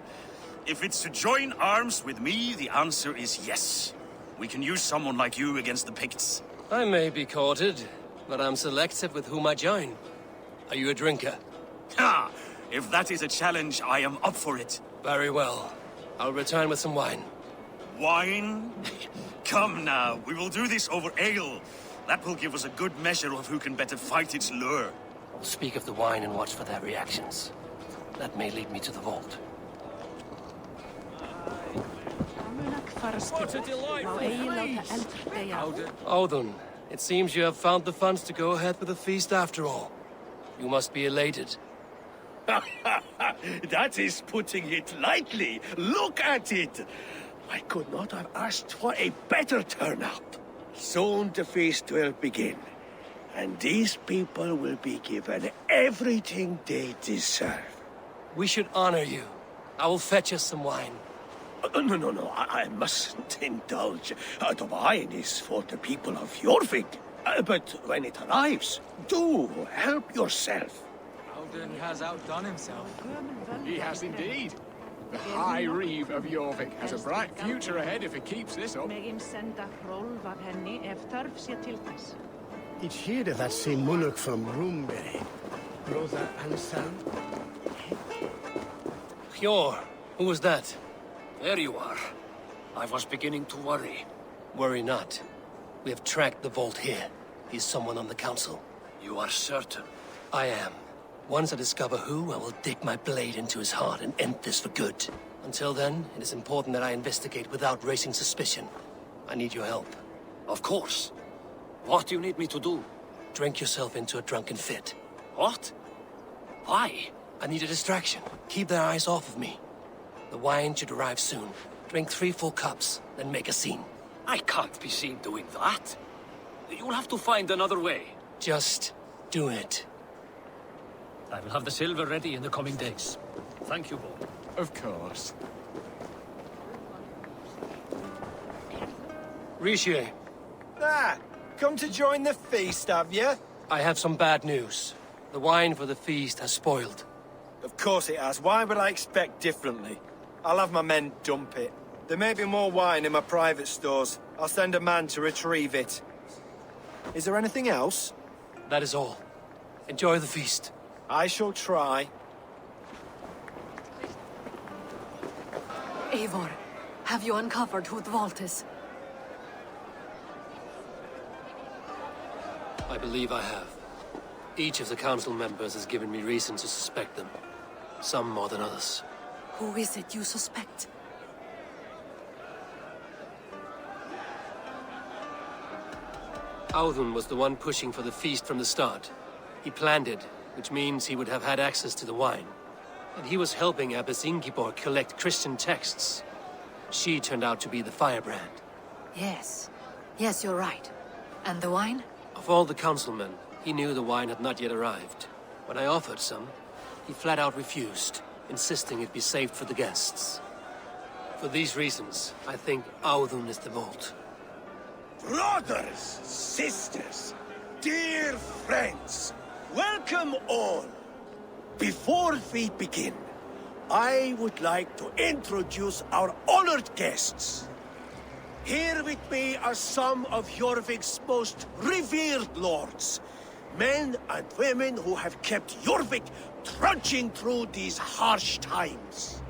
Speaker 7: If it's to join arms with me, the answer is yes. We can use someone like you against the Picts.
Speaker 2: I may be courted, but I'm selective with whom I join. Are you a drinker?
Speaker 7: Ha! If that is a challenge, I am up for it.
Speaker 2: Very well. I'll return with some wine.
Speaker 7: Wine? Come now, we will do this over ale. That will give us a good measure of who can better fight its lure.
Speaker 2: I'll speak of the wine and watch for their reactions. That may lead me to the Vault.
Speaker 17: What a delightful
Speaker 2: Audun, it seems you have found the funds to go ahead with the feast after all. You must be elated.
Speaker 21: That is putting it lightly. Look at it. I could not have asked for a better turnout. Soon the feast will begin. And these people will be given everything they deserve.
Speaker 2: We should honor you. I will fetch us some wine.
Speaker 21: No, I mustn't indulge. The wine is for the people of Jorvik. But when it arrives, do help yourself.
Speaker 9: Audun has outdone himself. He has indeed. The High Reeve of Jorvik has a bright future ahead if he keeps this up.
Speaker 14: It's here that same monarch from Roomberry. Brother Anselm.
Speaker 2: Hjor, who was that?
Speaker 5: There you are. I was beginning to worry.
Speaker 2: Worry not. We have tracked the Vault here. He's someone on the council.
Speaker 5: You are certain?
Speaker 2: I am. Once I discover who, I will dig my blade into his heart and end this for good. Until then, it is important that I investigate without raising suspicion. I need your help.
Speaker 5: Of course. What do you need me to do?
Speaker 2: Drink yourself into a drunken fit.
Speaker 5: What? Why?
Speaker 2: I need a distraction. Keep their eyes off of me. The wine should arrive soon. Drink 3 full cups, then make a scene.
Speaker 5: I can't be seen doing that. You'll have to find another way.
Speaker 2: Just do it.
Speaker 5: I will have the silver ready in the coming days. Thank you both.
Speaker 9: Of course.
Speaker 2: Rishi.
Speaker 20: Come to join the feast, have you?
Speaker 2: I have some bad news. The wine for the feast has spoiled.
Speaker 20: Of course it has. Why would I expect differently? I'll have my men dump it. There may be more wine in my private stores. I'll send a man to retrieve it. Is there anything else?
Speaker 2: That is all. Enjoy the feast.
Speaker 20: I shall try.
Speaker 3: Eivor, have you uncovered who the Vault is?
Speaker 2: I believe I have. Each of the council members has given me reason to suspect them. Some more than others.
Speaker 3: Who is it you suspect?
Speaker 2: Audun was the one pushing for the feast from the start. He planned it, which means he would have had access to the wine. And he was helping Abbess Ingibor collect Christian texts. She turned out to be the firebrand.
Speaker 3: Yes. Yes, you're right. And the wine?
Speaker 2: Of all the councilmen, he knew the wine had not yet arrived. When I offered some, he flat out refused, insisting it be saved for the guests. For these reasons, I think Audun is the Vault.
Speaker 21: Brothers, sisters, dear friends, welcome all. Before we begin, I would like to introduce our honored guests. Here with me are some of Jorvik's most revered lords. Men and women who have kept Jorvik trudging through these harsh times.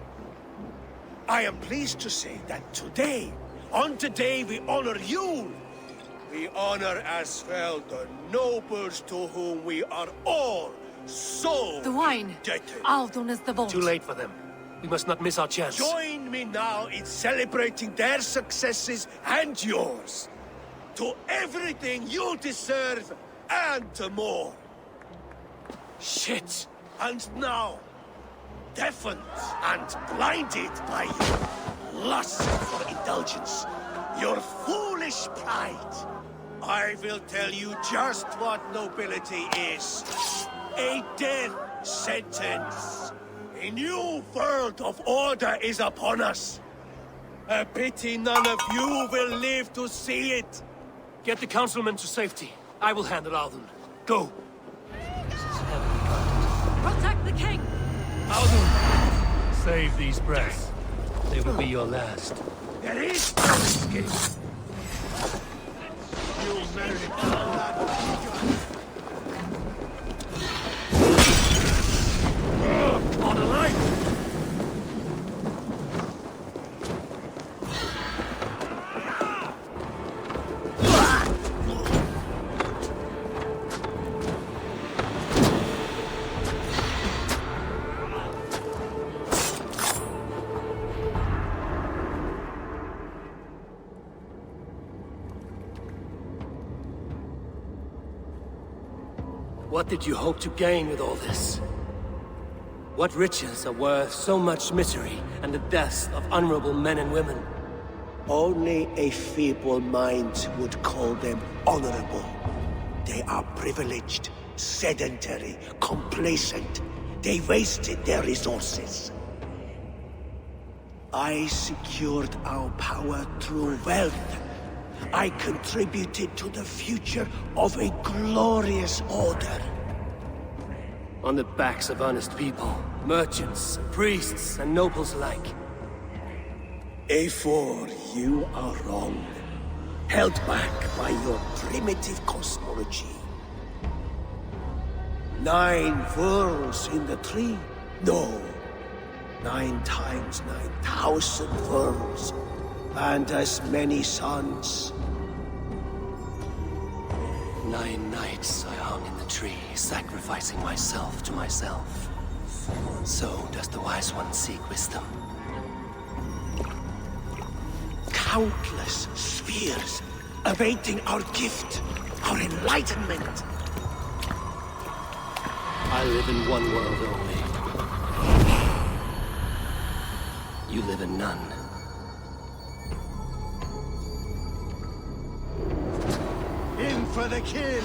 Speaker 21: I am pleased to say that today, on the day we honor you, we honor as well the nobles to whom we are all so
Speaker 3: the wine.
Speaker 21: indebted.
Speaker 3: Audun is the Vault.
Speaker 2: Too late for them. We must not miss our chance.
Speaker 21: Join me now in celebrating their successes and yours. To everything you deserve and more.
Speaker 2: Shit!
Speaker 21: And now, deafened and blinded by your lust for indulgence, your foolish pride. I will tell you just what nobility is. A death sentence. A new world of order is upon us. A pity none of you will live to see it.
Speaker 2: Get the councilmen to safety. I will handle Alden. Go.
Speaker 3: Protect the king!
Speaker 2: Alden! Save these breaths. They will be your last.
Speaker 21: There is no escape. You merit
Speaker 2: on the line! What did you hope to gain with all this? What riches are worth so much misery and the deaths of honorable men and women?
Speaker 21: Only a feeble mind would call them honorable. They are privileged, sedentary, complacent. They wasted their resources. I secured our power through wealth. I contributed to the future of a glorious order.
Speaker 2: On the backs of honest people, merchants, priests, and nobles alike.
Speaker 21: Eivor, you are wrong. Held back by your primitive cosmology. 9 worlds in the tree? No. 9 times 9,000 worlds. And as many suns.
Speaker 2: 9 nights I hung in the tree, sacrificing myself to myself. So does the Wise One seek wisdom.
Speaker 21: Countless spheres awaiting our gift, our enlightenment.
Speaker 2: I live in one world only. You live in none.
Speaker 14: In for the kill!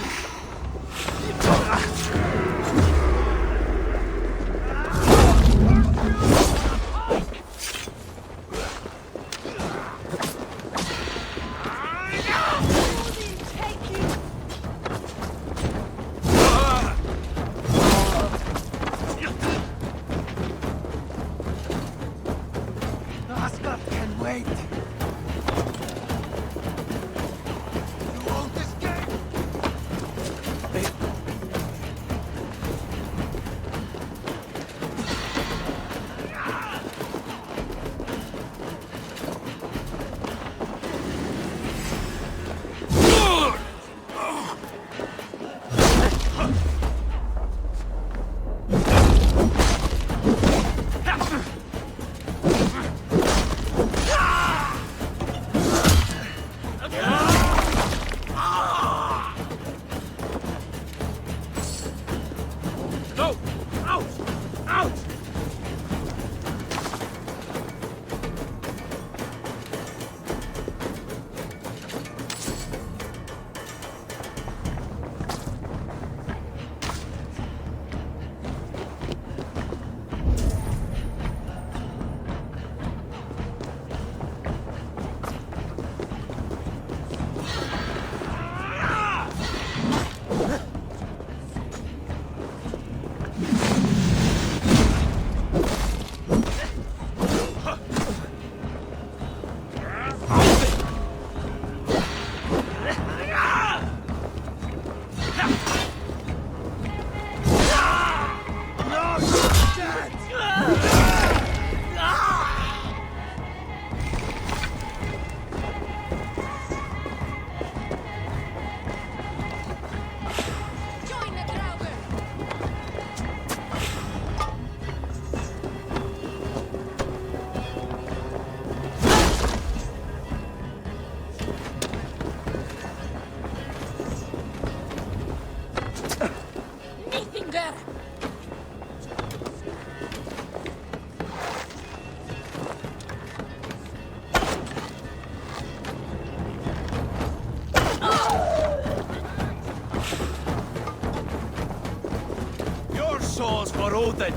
Speaker 21: road then.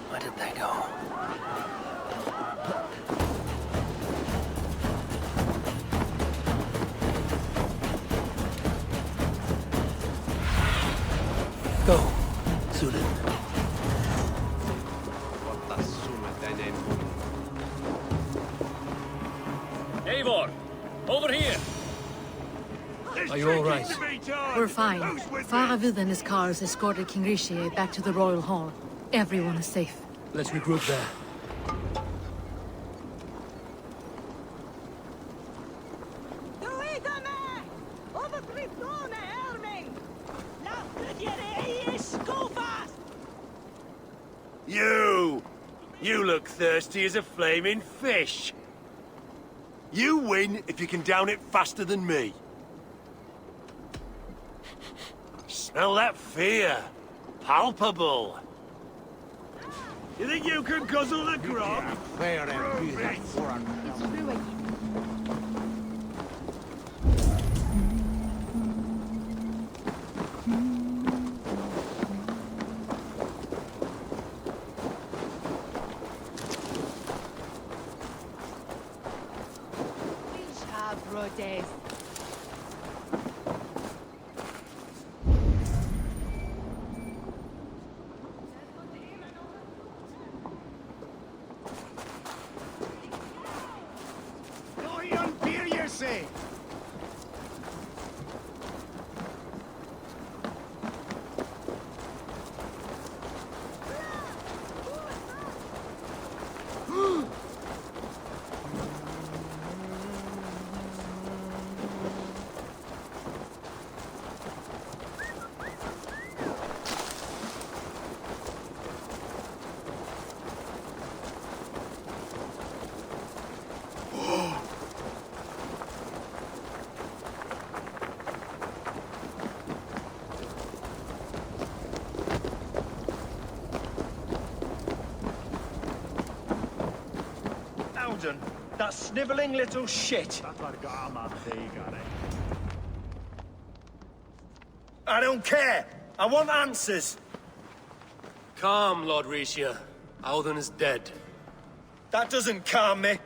Speaker 2: Where did they go? Go, Zulin.
Speaker 5: Eivor! Over here!
Speaker 2: Are you all right?
Speaker 3: We're fine. Faravid and his cars escorted King Rishi back to the Royal Hall. Everyone is safe.
Speaker 2: Let's regroup there.
Speaker 21: You look thirsty as a flaming fish. You win if you can down it faster than me. Smell that fear. Palpable. You think you can guzzle the grog?
Speaker 15: Days.
Speaker 20: That snivelling little shit. I don't care. I want answers.
Speaker 2: Calm, Lord Rishia. Audun is dead.
Speaker 20: That doesn't calm me.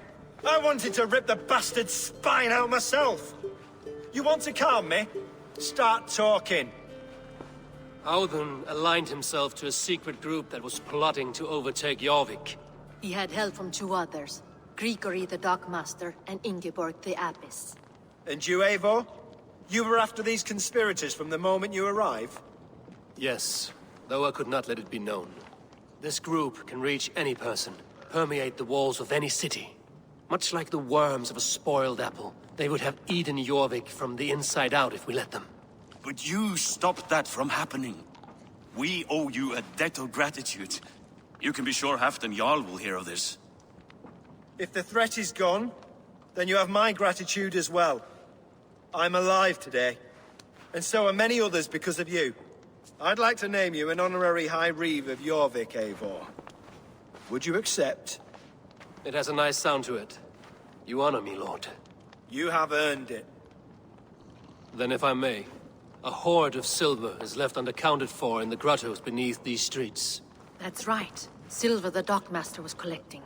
Speaker 20: I wanted to rip the bastard's spine out myself. You want to calm me? Start talking.
Speaker 2: Audun aligned himself to a secret group that was plotting to overtake Jorvik.
Speaker 3: He had help from two others. Grigory the Dockmaster and Ingeborg the Abbess.
Speaker 20: And you, Eivor? You were after these conspirators from the moment you arrived?
Speaker 2: Yes, though I could not let it be known. This group can reach any person, permeate the walls of any city. Much like the worms of a spoiled apple, they would have eaten Jorvik from the inside out if we let them.
Speaker 7: But you stopped that from happening. We owe you a debt of gratitude. You can be sure Halfdan Jarl will hear of this.
Speaker 20: If the threat is gone, then you have my gratitude as well. I'm alive today, and so are many others because of you. I'd like to name you an honorary High Reeve of Jorvik, Eivor. Would you accept?
Speaker 2: It has a nice sound to it. You honor me, Lord.
Speaker 20: You have earned it.
Speaker 2: Then if I may, a hoard of silver is left unaccounted for in the grottos beneath these streets.
Speaker 3: That's right. Silver the Dockmaster was collecting.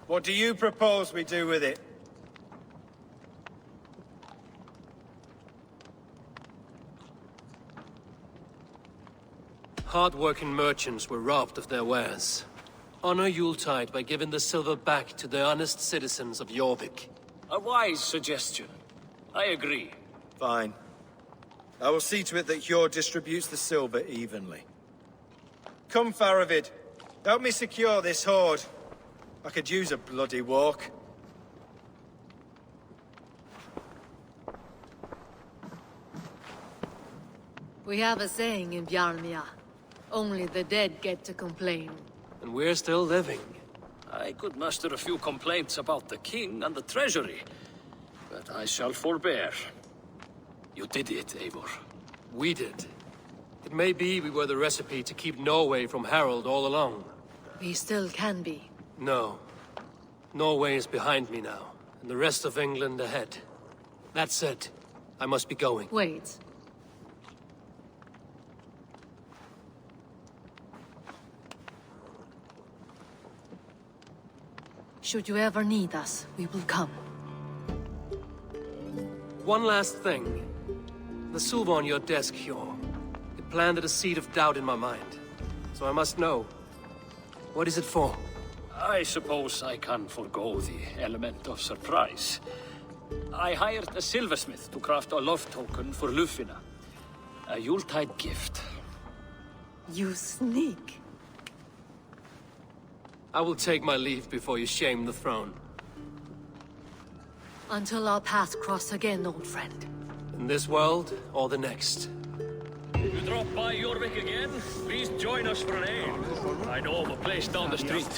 Speaker 20: What do you propose we do with it?
Speaker 2: Hard-working merchants were robbed of their wares. Honor Yuletide by giving the silver back to the honest citizens of Jorvik.
Speaker 5: A wise suggestion. I agree.
Speaker 20: Fine. I will see to it that Hjord distributes the silver evenly. Come, Faravid. Help me secure this hoard. I could use a bloody walk.
Speaker 3: We have a saying in Bjarmia. Only the dead get to complain.
Speaker 2: And we're still living.
Speaker 5: I could muster a few complaints about the king and the treasury. But I shall forbear. You did it, Eivor.
Speaker 2: We did. It may be we were the recipe to keep Norway from Harold all along.
Speaker 3: We still can be.
Speaker 2: No. Norway is behind me now, and the rest of England ahead. That said, I must be going.
Speaker 3: Wait. Should you ever need us, we will come.
Speaker 2: One last thing. The silver on your desk, Hjor. It planted a seed of doubt in my mind. So I must know. What is it for?
Speaker 5: I suppose I can forgo the element of surprise. I hired a silversmith to craft a love token for Lufina. A Yuletide gift.
Speaker 3: You sneak.
Speaker 2: I will take my leave before you shame the throne.
Speaker 3: Until our paths cross again, old friend.
Speaker 2: In this world, or the next.
Speaker 5: If you drop by Jorvik again, please join us for an ale. I know of a place down the street.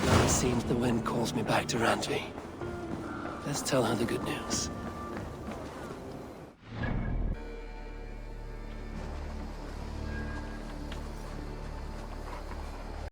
Speaker 2: Now it seems the wind calls me back to Randvi. Let's tell her the good news.